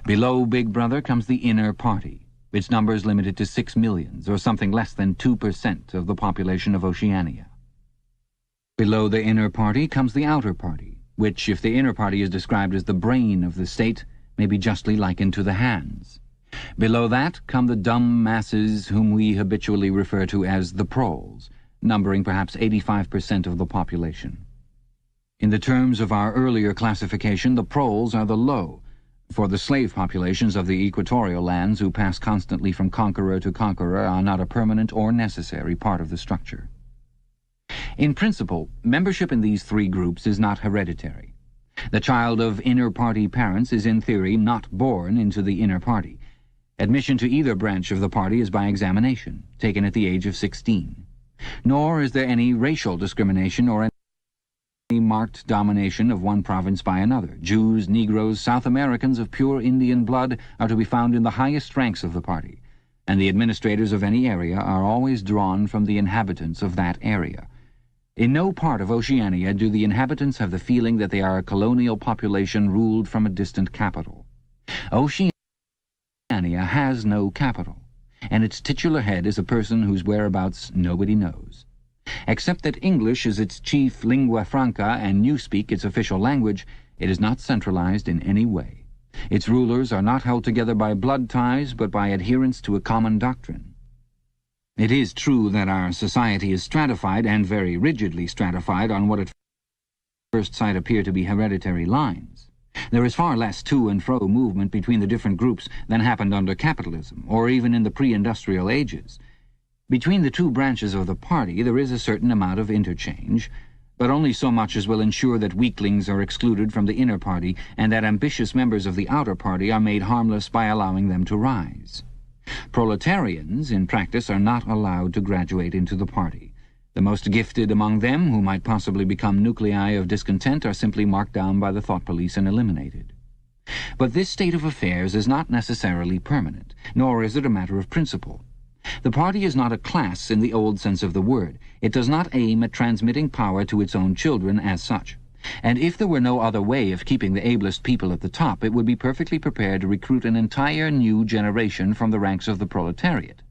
S1: Below Big Brother comes the inner party, its numbers limited to 6 millions, or something less than 2% of the population of Oceania. Below the inner party comes the outer party, which, if the inner party is described as the brain of the state, may be justly likened to the hands. Below that come the dumb masses whom we habitually refer to as the Proles, numbering perhaps 85% of the population. In the terms of our earlier classification, the Proles are the low, for the slave populations of the equatorial lands who pass constantly from conqueror to conqueror are not a permanent or necessary part of the structure. In principle, membership in these three groups is not hereditary. The child of inner party parents is in theory not born into the inner party. Admission to either branch of the party is by examination, taken at the age of 16. Nor is there any racial discrimination or any marked domination of one province by another. Jews, Negroes, South Americans of pure Indian blood are to be found in the highest ranks of the party, and the administrators of any area are always drawn from the inhabitants of that area. In no part of Oceania do the inhabitants have the feeling that they are a colonial population ruled from a distant capital. Oceania has no capital, and its titular head is a person whose whereabouts nobody knows. Except that English is its chief lingua franca and Newspeak its official language, it is not centralized in any way. Its rulers are not held together by blood ties, but by adherence to a common doctrine. It is true that our society is stratified, and very rigidly stratified, on what at first sight appear to be hereditary lines. There is far less to and fro movement between the different groups than happened under capitalism, or even in the pre-industrial ages. Between the two branches of the party there is a certain amount of interchange, but only so much as will ensure that weaklings are excluded from the inner party, and that ambitious members of the outer party are made harmless by allowing them to rise. Proletarians, in practice, are not allowed to graduate into the party. The most gifted among them, who might possibly become nuclei of discontent, are simply marked down by the thought police and eliminated. But this state of affairs is not necessarily permanent, nor is it a matter of principle. The party is not a class in the old sense of the word. It does not aim at transmitting power to its own children as such. And if there were no other way of keeping the ablest people at the top, it would be perfectly prepared to recruit an entire new generation from the ranks of the proletariat.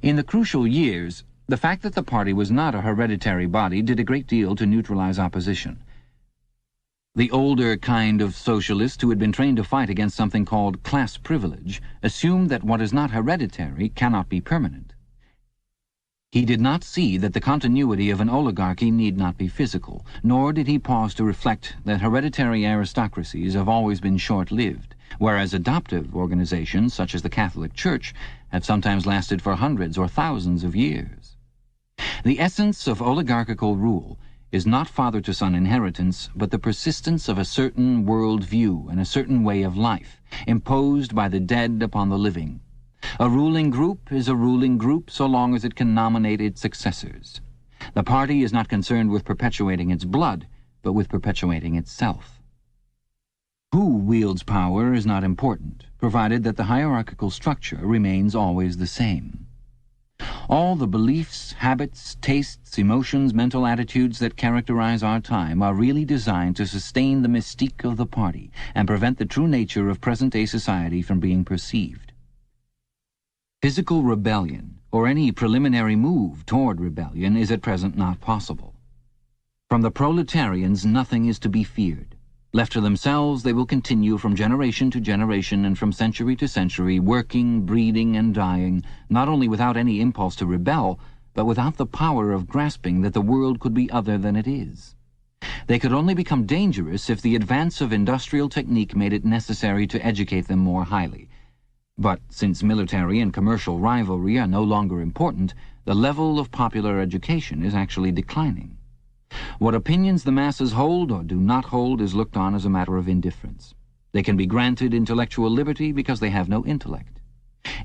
S1: In the crucial years, the fact that the party was not a hereditary body did a great deal to neutralize opposition. The older kind of socialist who had been trained to fight against something called class privilege assumed that what is not hereditary cannot be permanent. He did not see that the continuity of an oligarchy need not be physical, nor did he pause to reflect that hereditary aristocracies have always been short-lived, whereas adoptive organizations, such as the Catholic Church, have sometimes lasted for hundreds or thousands of years. The essence of oligarchical rule is not father-to-son inheritance, but the persistence of a certain world view and a certain way of life, imposed by the dead upon the living. A ruling group is a ruling group so long as it can nominate its successors. The party is not concerned with perpetuating its blood, but with perpetuating itself. Who wields power is not important, provided that the hierarchical structure remains always the same. All the beliefs, habits, tastes, emotions, mental attitudes that characterize our time are really designed to sustain the mystique of the party and prevent the true nature of present-day society from being perceived. Physical rebellion, or any preliminary move toward rebellion, is at present not possible. From the proletarians nothing is to be feared. Left to themselves, they will continue from generation to generation and from century to century, working, breeding, and dying, not only without any impulse to rebel, but without the power of grasping that the world could be other than it is. They could only become dangerous if the advance of industrial technique made it necessary to educate them more highly. But since military and commercial rivalry are no longer important, the level of popular education is actually declining. What opinions the masses hold or do not hold is looked on as a matter of indifference. They can be granted intellectual liberty because they have no intellect.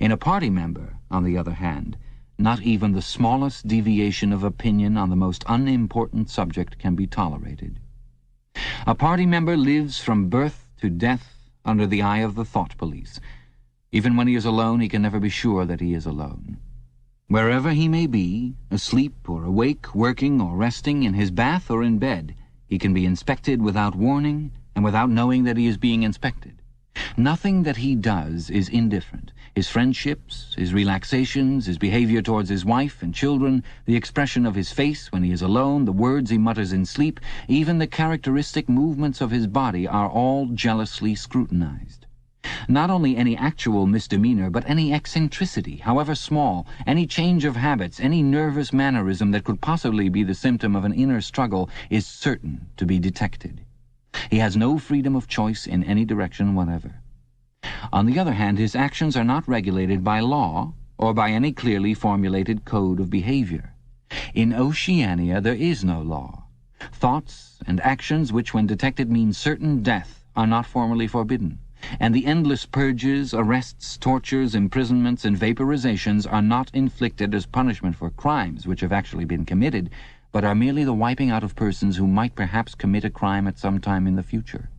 S1: In a party member, on the other hand, not even the smallest deviation of opinion on the most unimportant subject can be tolerated. A party member lives from birth to death under the eye of the thought police. Even when he is alone, he can never be sure that he is alone. Wherever he may be, asleep or awake, working or resting, in his bath or in bed, he can be inspected without warning and without knowing that he is being inspected. Nothing that he does is indifferent. His friendships, his relaxations, his behavior towards his wife and children, the expression of his face when he is alone, the words he mutters in sleep, even the characteristic movements of his body are all jealously scrutinized. Not only any actual misdemeanor, but any eccentricity, however small, any change of habits, any nervous mannerism that could possibly be the symptom of an inner struggle is certain to be detected. He has no freedom of choice in any direction whatever. On the other hand, his actions are not regulated by law or by any clearly formulated code of behavior. In Oceania there is no law. Thoughts and actions which, when detected, mean certain death are not formally forbidden. And the endless purges, arrests, tortures, imprisonments, and vaporizations are not inflicted as punishment for crimes which have actually been committed, but are merely the wiping out of persons who might perhaps commit a crime at some time in the future.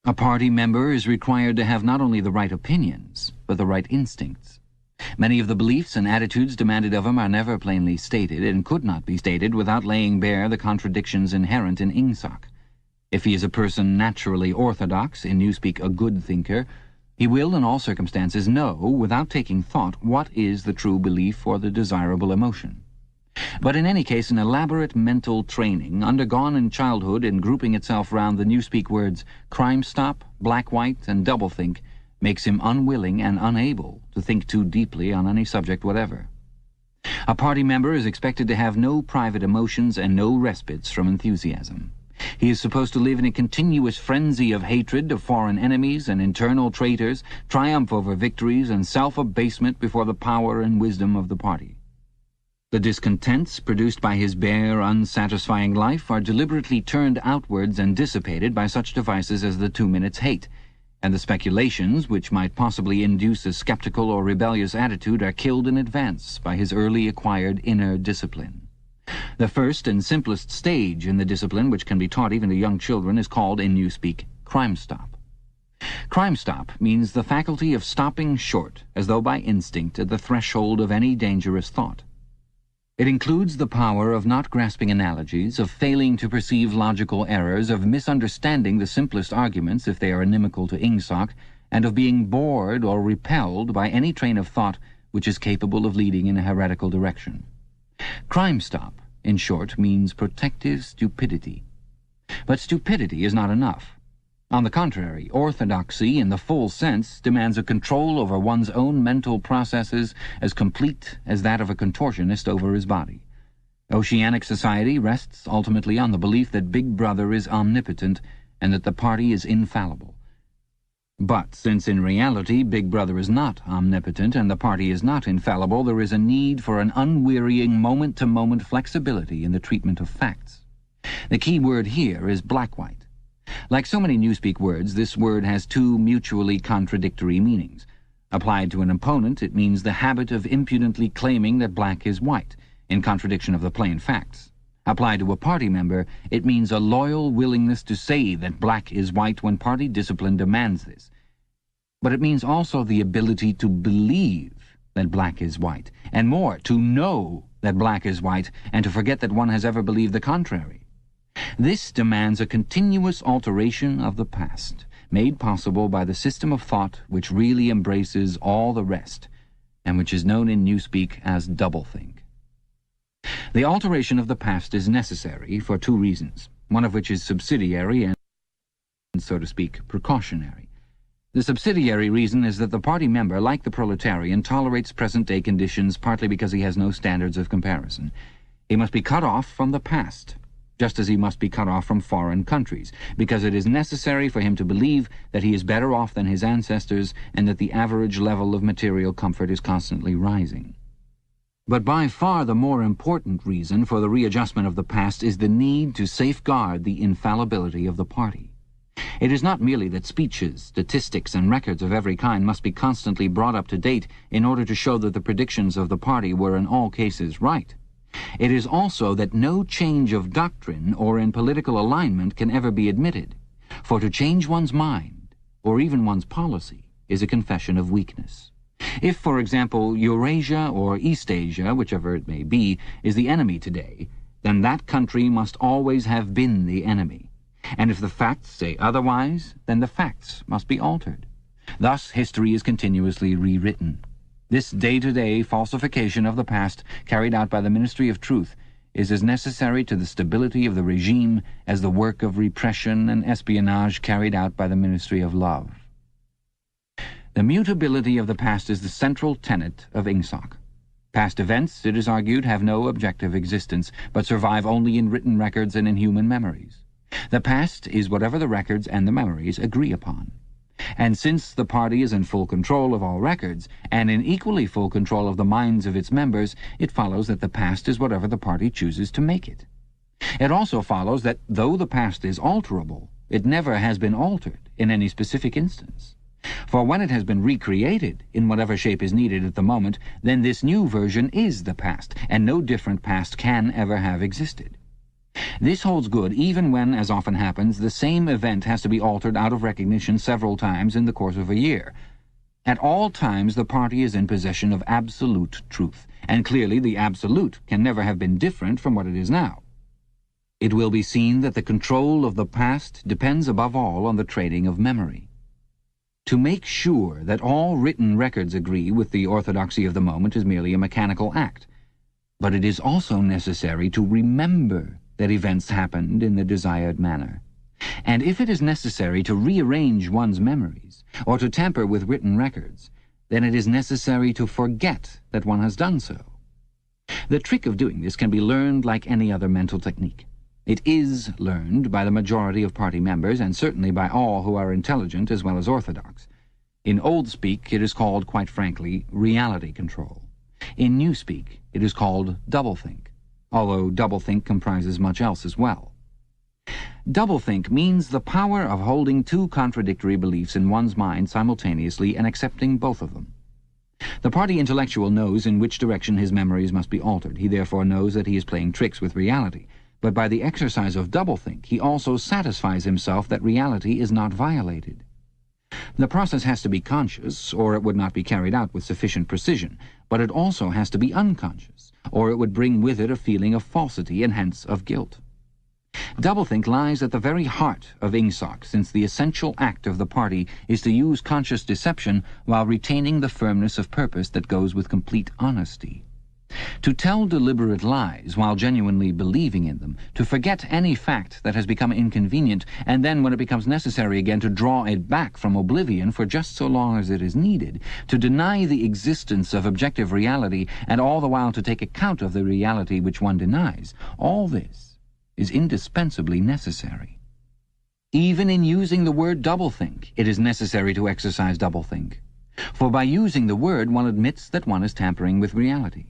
S1: A party member is required to have not only the right opinions, but the right instincts. Many of the beliefs and attitudes demanded of him are never plainly stated, and could not be stated without laying bare the contradictions inherent in ingsoc. If he is a person naturally orthodox, in newspeak a good thinker, he will in all circumstances know, without taking thought, what is the true belief or the desirable emotion. But in any case, an elaborate mental training, undergone in childhood in grouping itself round the newspeak words crime stop, black-white, and doublethink, makes him unwilling and unable to think too deeply on any subject whatever. A party member is expected to have no private emotions and no respites from enthusiasm. He is supposed to live in a continuous frenzy of hatred of foreign enemies and internal traitors, triumph over victories, and self-abasement before the power and wisdom of the party. The discontents produced by his bare, unsatisfying life are deliberately turned outwards and dissipated by such devices as the 2 minutes hate, and the speculations which might possibly induce a skeptical or rebellious attitude are killed in advance by his early acquired inner discipline. The first and simplest stage in the discipline, which can be taught even to young children, is called, in newspeak, crime stop. Crime stop means the faculty of stopping short, as though by instinct, at the threshold of any dangerous thought. It includes the power of not grasping analogies, of failing to perceive logical errors, of misunderstanding the simplest arguments if they are inimical to ingsoc, and of being bored or repelled by any train of thought which is capable of leading in a heretical direction. Crime stop, in short, means protective stupidity. But stupidity is not enough. On the contrary, orthodoxy, in the full sense, demands a control over one's own mental processes as complete as that of a contortionist over his body. Oceanic society rests ultimately on the belief that Big Brother is omnipotent and that the party is infallible. But since in reality Big Brother is not omnipotent and the party is not infallible, there is a need for an unwearying moment-to-moment flexibility in the treatment of facts. The key word here is black-white. Like so many Newspeak words, this word has two mutually contradictory meanings. Applied to an opponent, it means the habit of impudently claiming that black is white, in contradiction of the plain facts. Applied to a party member, it means a loyal willingness to say that black is white when party discipline demands this. But it means also the ability to believe that black is white, and more, to know that black is white, and to forget that one has ever believed the contrary. This demands a continuous alteration of the past, made possible by the system of thought which really embraces all the rest, and which is known in Newspeak as doublethink. The alteration of the past is necessary for two reasons, one of which is subsidiary and, so to speak, precautionary. The subsidiary reason is that the party member, like the proletarian, tolerates present-day conditions partly because he has no standards of comparison. He must be cut off from the past, just as he must be cut off from foreign countries, because it is necessary for him to believe that he is better off than his ancestors and that the average level of material comfort is constantly rising. But by far the more important reason for the readjustment of the past is the need to safeguard the infallibility of the party. It is not merely that speeches, statistics, and records of every kind must be constantly brought up to date in order to show that the predictions of the party were in all cases right. It is also that no change of doctrine or in political alignment can ever be admitted, for to change one's mind, or even one's policy, is a confession of weakness. If, for example, Eurasia or Eastasia, whichever it may be, is the enemy today, then that country must always have been the enemy. And if the facts say otherwise, then the facts must be altered. Thus history is continuously rewritten. This day-to-day falsification of the past, carried out by the Ministry of Truth, is as necessary to the stability of the regime as the work of repression and espionage carried out by the Ministry of Love. The mutability of the past is the central tenet of INGSOC. Past events, it is argued, have no objective existence, but survive only in written records and in human memories. The past is whatever the records and the memories agree upon. And since the party is in full control of all records, and in equally full control of the minds of its members, it follows that the past is whatever the party chooses to make it. It also follows that, though the past is alterable, it never has been altered in any specific instance. For when it has been recreated in whatever shape is needed at the moment, then this new version is the past, and no different past can ever have existed. This holds good even when, as often happens, the same event has to be altered out of recognition several times in the course of a year. At all times the party is in possession of absolute truth, and clearly the absolute can never have been different from what it is now. It will be seen that the control of the past depends above all on the trading of memory. To make sure that all written records agree with the orthodoxy of the moment is merely a mechanical act, but it is also necessary to remember that events happened in the desired manner. And if it is necessary to rearrange one's memories, or to tamper with written records, then it is necessary to forget that one has done so. The trick of doing this can be learned like any other mental technique. It is learned by the majority of party members, and certainly by all who are intelligent as well as orthodox. In old speak, it is called, quite frankly, reality control. In new speak, it is called doublethink, although doublethink comprises much else as well. Doublethink means the power of holding two contradictory beliefs in one's mind simultaneously and accepting both of them. The party intellectual knows in which direction his memories must be altered. He therefore knows that he is playing tricks with reality. But by the exercise of doublethink, he also satisfies himself that reality is not violated. The process has to be conscious, or it would not be carried out with sufficient precision, but it also has to be unconscious, or it would bring with it a feeling of falsity and hence of guilt. Doublethink lies at the very heart of INGSOC, since the essential act of the party is to use conscious deception while retaining the firmness of purpose that goes with complete honesty. To tell deliberate lies while genuinely believing in them, to forget any fact that has become inconvenient, and then, when it becomes necessary again, to draw it back from oblivion for just so long as it is needed, to deny the existence of objective reality, and all the while to take account of the reality which one denies, all this is indispensably necessary. Even in using the word doublethink, it is necessary to exercise doublethink. For by using the word, one admits that one is tampering with reality.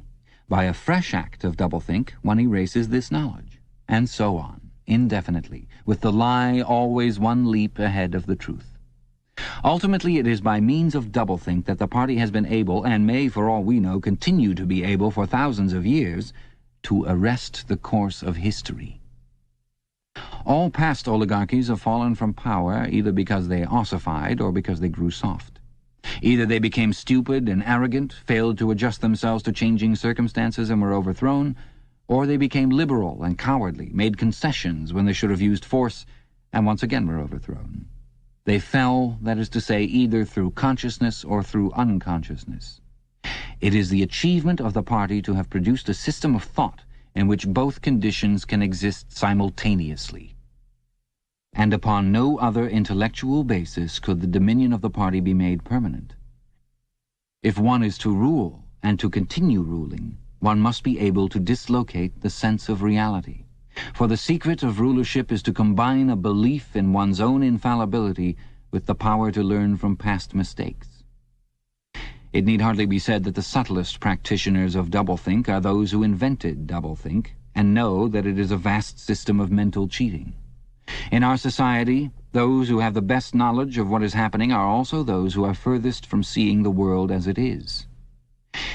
S1: By a fresh act of doublethink, one erases this knowledge, and so on, indefinitely, with the lie always one leap ahead of the truth. Ultimately, it is by means of doublethink that the party has been able, and may, for all we know, continue to be able for thousands of years, to arrest the course of history. All past oligarchies have fallen from power either because they ossified or because they grew soft. Either they became stupid and arrogant, failed to adjust themselves to changing circumstances and were overthrown, or they became liberal and cowardly, made concessions when they should have used force, and once again were overthrown. They fell, that is to say, either through consciousness or through unconsciousness. It is the achievement of the party to have produced a system of thought in which both conditions can exist simultaneously. And upon no other intellectual basis could the dominion of the party be made permanent. If one is to rule, and to continue ruling, one must be able to dislocate the sense of reality. For the secret of rulership is to combine a belief in one's own infallibility with the power to learn from past mistakes. It need hardly be said that the subtlest practitioners of doublethink are those who invented doublethink and know that it is a vast system of mental cheating. In our society, those who have the best knowledge of what is happening are also those who are furthest from seeing the world as it is.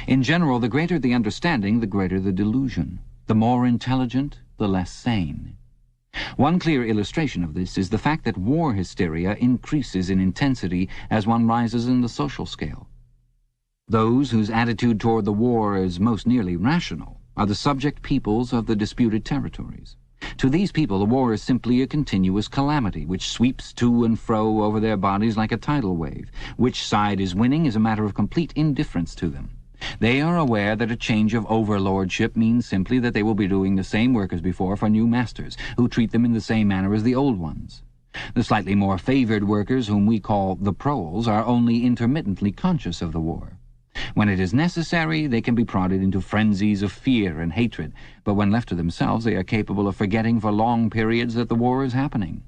S1: In general, the greater the understanding, the greater the delusion. The more intelligent, the less sane. One clear illustration of this is the fact that war hysteria increases in intensity as one rises in the social scale. Those whose attitude toward the war is most nearly rational are the subject peoples of the disputed territories. To these people, the war is simply a continuous calamity which sweeps to and fro over their bodies like a tidal wave. Which side is winning is a matter of complete indifference to them. They are aware that a change of overlordship means simply that they will be doing the same work as before for new masters, who treat them in the same manner as the old ones. The slightly more favored workers, whom we call the Proles, are only intermittently conscious of the war. When it is necessary, they can be prodded into frenzies of fear and hatred, but when left to themselves, they are capable of forgetting for long periods that the war is happening.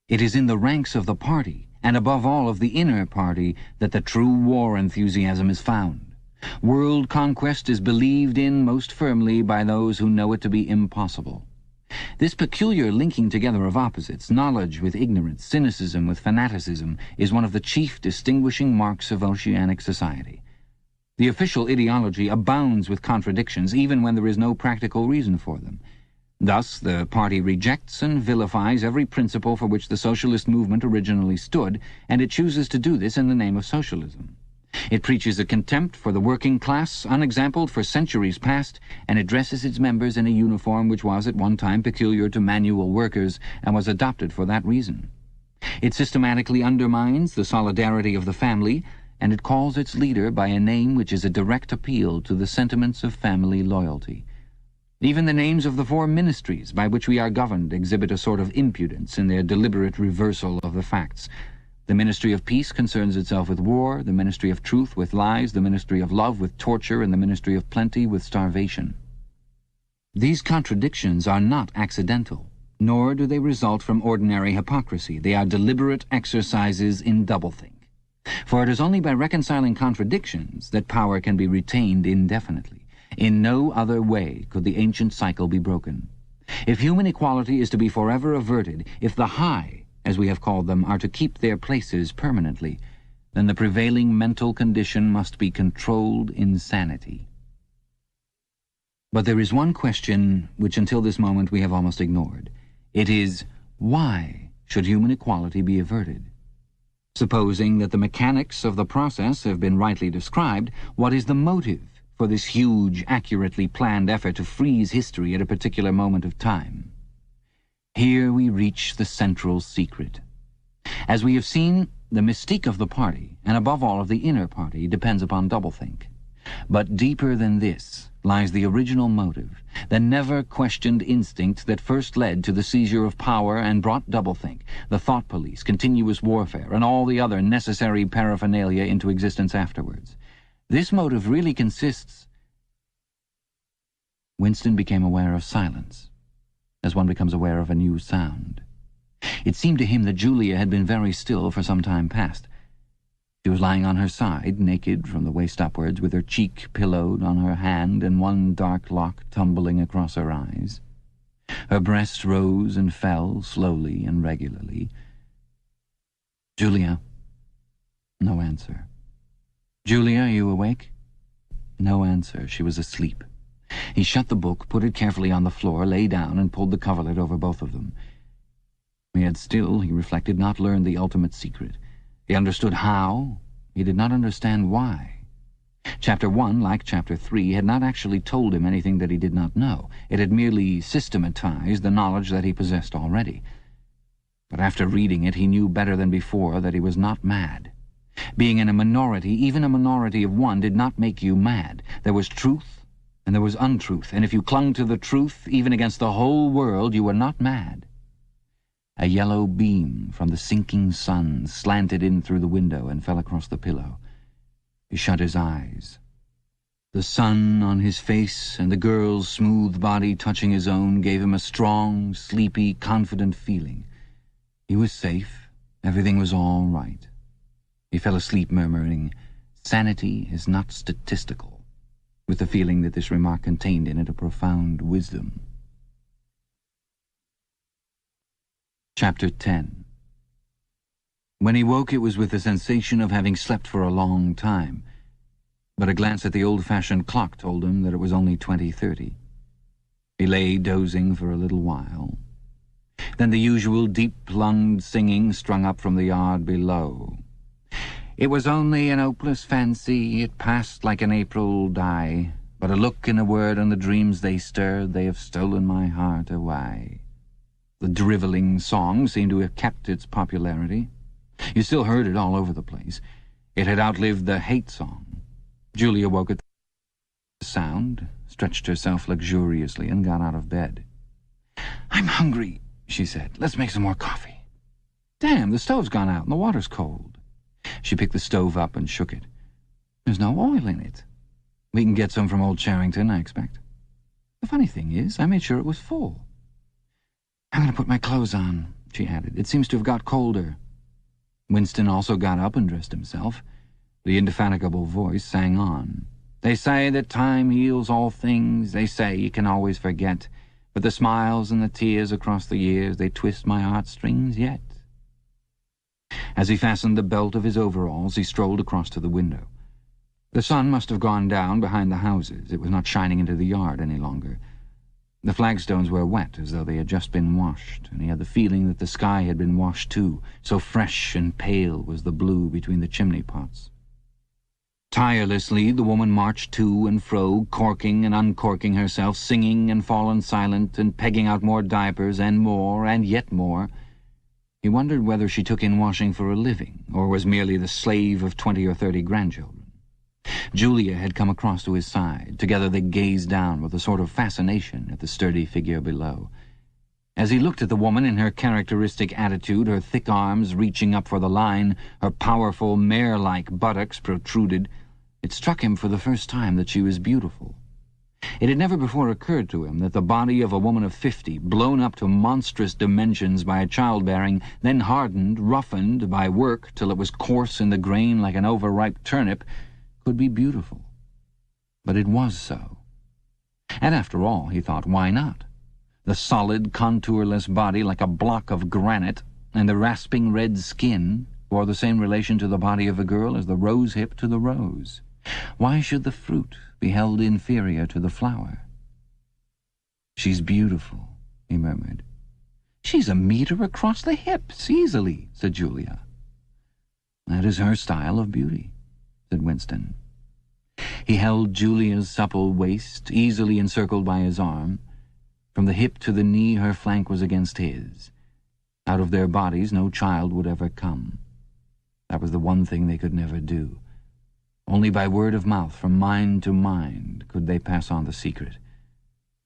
S1: It is in the ranks of the party, and above all of the inner party, that the true war enthusiasm is found. World conquest is believed in most firmly by those who know it to be impossible. This peculiar linking together of opposites, knowledge with ignorance, cynicism with fanaticism, is one of the chief distinguishing marks of oceanic society. The official ideology abounds with contradictions, even when there is no practical reason for them. Thus, the party rejects and vilifies every principle for which the socialist movement originally stood, and it chooses to do this in the name of socialism. It preaches a contempt for the working class, unexampled for centuries past, and it dresses its members in a uniform which was at one time peculiar to manual workers and was adopted for that reason. It systematically undermines the solidarity of the family, and it calls its leader by a name which is a direct appeal to the sentiments of family loyalty. Even the names of the 4 ministries by which we are governed exhibit a sort of impudence in their deliberate reversal of the facts. The Ministry of Peace concerns itself with war, the Ministry of Truth with lies, the Ministry of Love with torture, and the Ministry of Plenty with starvation. These contradictions are not accidental, nor do they result from ordinary hypocrisy. They are deliberate exercises in doublethink. For it is only by reconciling contradictions that power can be retained indefinitely. In no other way could the ancient cycle be broken. If human equality is to be forever averted, if the high, as we have called them, are to keep their places permanently, then the prevailing mental condition must be controlled insanity. But there is one question which until this moment we have almost ignored. It is, why should human equality be averted? Supposing that the mechanics of the process have been rightly described, what is the motive for this huge, accurately planned effort to freeze history at a particular moment of time? Here we reach the central secret. As we have seen, the mystique of the party, and above all of the inner party, depends upon doublethink. But deeper than this lies the original motive, the never-questioned instinct that first led to the seizure of power and brought doublethink, the thought police, continuous warfare, and all the other necessary paraphernalia into existence afterwards. This motive really consists... Winston became aware of silence, as one becomes aware of a new sound. It seemed to him that Julia had been very still for some time past. She was lying on her side, naked from the waist upwards, with her cheek pillowed on her hand and one dark lock tumbling across her eyes. Her breast rose and fell slowly and regularly. "Julia." No answer. "Julia, are you awake?" No answer. She was asleep. He shut the book, put it carefully on the floor, lay down, and pulled the coverlet over both of them. He had still, he reflected, not learned the ultimate secret. He understood how. He did not understand why. Chapter 1, like Chapter 3, had not actually told him anything that he did not know. It had merely systematized the knowledge that he possessed already. But after reading it, he knew better than before that he was not mad. Being in a minority, even a minority of one, did not make you mad. There was truth and there was untruth, and if you clung to the truth, even against the whole world, you were not mad. A yellow beam from the sinking sun slanted in through the window and fell across the pillow. He shut his eyes. The sun on his face and the girl's smooth body touching his own gave him a strong, sleepy, confident feeling. He was safe. Everything was all right. He fell asleep murmuring, "Sanity is not statistical," with the feeling that this remark contained in it a profound wisdom. Chapter 10. When he woke, it was with the sensation of having slept for a long time, but a glance at the old-fashioned clock told him that it was only 20:30. He lay dozing for a little while. Then the usual deep-lunged singing strung up from the yard below. It was only an hopeless fancy, it passed like an April dye, but a look and a word and the dreams they stirred, they have stolen my heart away. The drivelling song seemed to have kept its popularity. You still heard it all over the place. It had outlived the hate song. Julia woke at the sound, stretched herself luxuriously, and got out of bed. "I'm hungry," she said. "Let's make some more coffee." "Damn, the stove's gone out and the water's cold." She picked the stove up and shook it. "There's no oil in it." "We can get some from old Charrington, I expect." "The funny thing is, I made sure it was full." "I'm going to put my clothes on," she added. "It seems to have got colder." Winston also got up and dressed himself. The indefatigable voice sang on. "They say that time heals all things. They say you can always forget. But the smiles and the tears across the years, they twist my heartstrings yet." As he fastened the belt of his overalls, he strolled across to the window. The sun must have gone down behind the houses. It was not shining into the yard any longer. The flagstones were wet, as though they had just been washed, and he had the feeling that the sky had been washed too, so fresh and pale was the blue between the chimney pots. Tirelessly the woman marched to and fro, corking and uncorking herself, singing and fallen silent, and pegging out more diapers, and yet more. He wondered whether she took in washing for a living, or was merely the slave of 20 or 30 grandchildren. Julia had come across to his side. Together they gazed down with a sort of fascination at the sturdy figure below. As he looked at the woman in her characteristic attitude, her thick arms reaching up for the line, her powerful mare-like buttocks protruded, it struck him for the first time that she was beautiful. It had never before occurred to him that the body of a woman of 50, blown up to monstrous dimensions by childbearing, then hardened, roughened by work till it was coarse in the grain like an overripe turnip, could be beautiful. But it was so. And after all, he thought, why not? The solid, contourless body like a block of granite, and the rasping red skin bore the same relation to the body of a girl as the rose hip to the rose. Why should the fruit be held inferior to the flower? "She's beautiful," he murmured. "She's a meter across the hips, easily," said Julia. "That is her style of beauty," said Winston. He held Julia's supple waist, easily encircled by his arm. From the hip to the knee her flank was against his. Out of their bodies no child would ever come. That was the one thing they could never do. Only by word of mouth, from mind to mind, could they pass on the secret.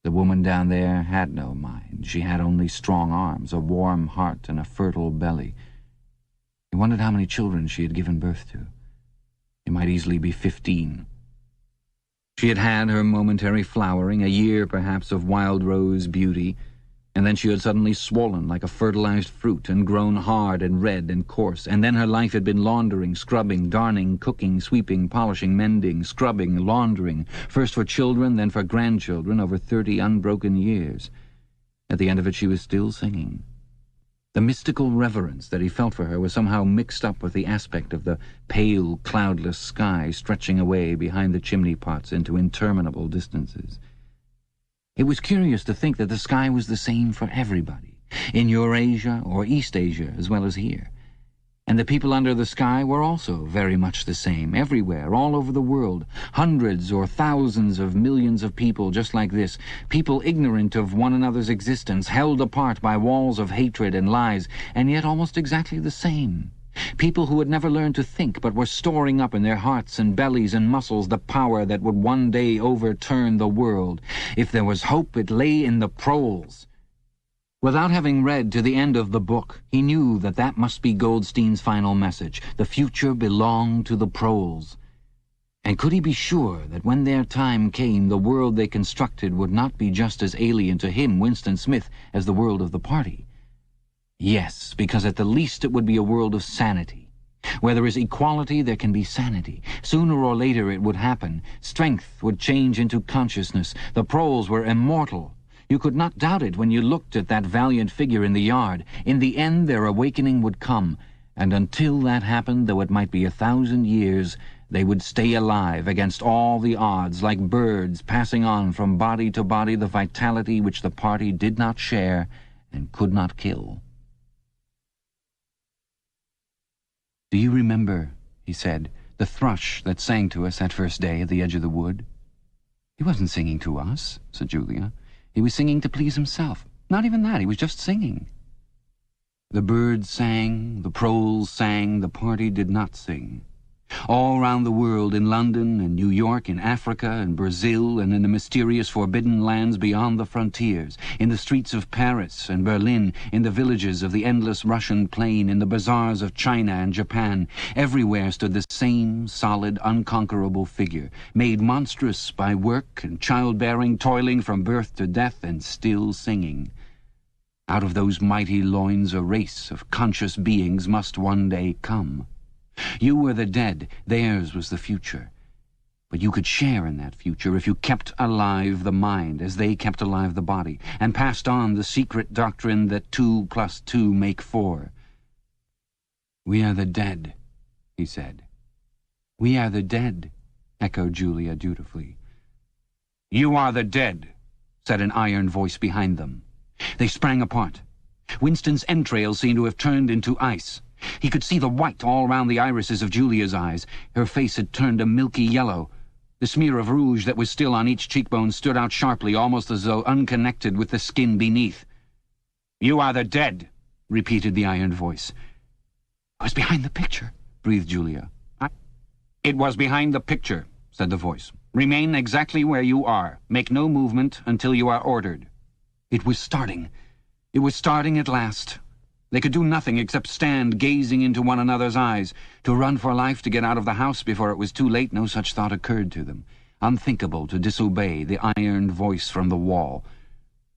S1: The woman down there had no mind. She had only strong arms, a warm heart, and a fertile belly. He wondered how many children she had given birth to. It might easily be 15. She had had her momentary flowering, a year perhaps of wild rose beauty, and then she had suddenly swollen like a fertilized fruit and grown hard and red and coarse, and then her life had been laundering, scrubbing, darning, cooking, sweeping, polishing, mending, scrubbing, laundering, first for children, then for grandchildren, over 30 unbroken years. At the end of it she was still singing. The mystical reverence that he felt for her was somehow mixed up with the aspect of the pale, cloudless sky stretching away behind the chimney pots into interminable distances. It was curious to think that the sky was the same for everybody, in Eurasia or East Asia as well as here. And the people under the sky were also very much the same, everywhere, all over the world. Hundreds or thousands of millions of people just like this, people ignorant of one another's existence, held apart by walls of hatred and lies, and yet almost exactly the same. People who had never learned to think, but were storing up in their hearts and bellies and muscles the power that would one day overturn the world. If there was hope, it lay in the Proles. Without having read to the end of the book, he knew that that must be Goldstein's final message. The future belonged to the Proles. And could he be sure that when their time came, the world they constructed would not be just as alien to him, Winston Smith, as the world of the party? Yes, because at the least it would be a world of sanity. Where there is equality, there can be sanity. Sooner or later it would happen. Strength would change into consciousness. The Proles were immortal. You could not doubt it when you looked at that valiant figure in the yard. In the end, their awakening would come, and until that happened, though it might be 1,000 years, they would stay alive against all the odds, like birds passing on from body to body the vitality which the party did not share and could not kill. "Do you remember," he said, "the thrush that sang to us that first day at the edge of the wood?" "He wasn't singing to us," said Julia. "He was singing to please himself. Not even that, he was just singing." The birds sang, the Proles sang, the party did not sing. All round the world, in London and New York, in Africa and Brazil, and in the mysterious forbidden lands beyond the frontiers, in the streets of Paris and Berlin, in the villages of the endless Russian plain, in the bazaars of China and Japan, everywhere stood the same solid, unconquerable figure, made monstrous by work and childbearing, toiling from birth to death, and still singing. Out of those mighty loins a race of conscious beings must one day come. You were the dead, theirs was the future. But you could share in that future if you kept alive the mind as they kept alive the body, and passed on the secret doctrine that 2 + 2 make 4. "We are the dead," he said. "We are the dead," echoed Julia dutifully. "You are the dead," said an iron voice behind them. They sprang apart. Winston's entrails seemed to have turned into ice. He could see the white all round the irises of Julia's eyes. Her face had turned a milky yellow. The smear of rouge that was still on each cheekbone stood out sharply, almost as though unconnected with the skin beneath. "You are the dead," repeated the iron voice. "It was behind the picture," breathed Julia. "It was behind the picture," said the voice. "Remain exactly where you are. Make no movement until you are ordered." It was starting. It was starting at last. They could do nothing except stand gazing into one another's eyes. To run for life, to get out of the house before it was too late, no such thought occurred to them. Unthinkable to disobey the iron voice from the wall.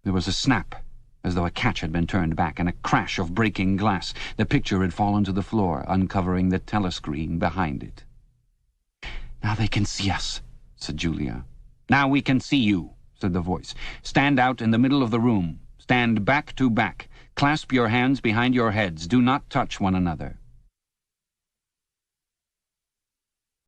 S1: There was a snap, as though a catch had been turned back, and a crash of breaking glass. The picture had fallen to the floor, uncovering the telescreen behind it. "Now they can see us," said Julia. "Now we can see you," said the voice. "Stand out in the middle of the room. Stand back to back. Clasp your hands behind your heads. Do not touch one another."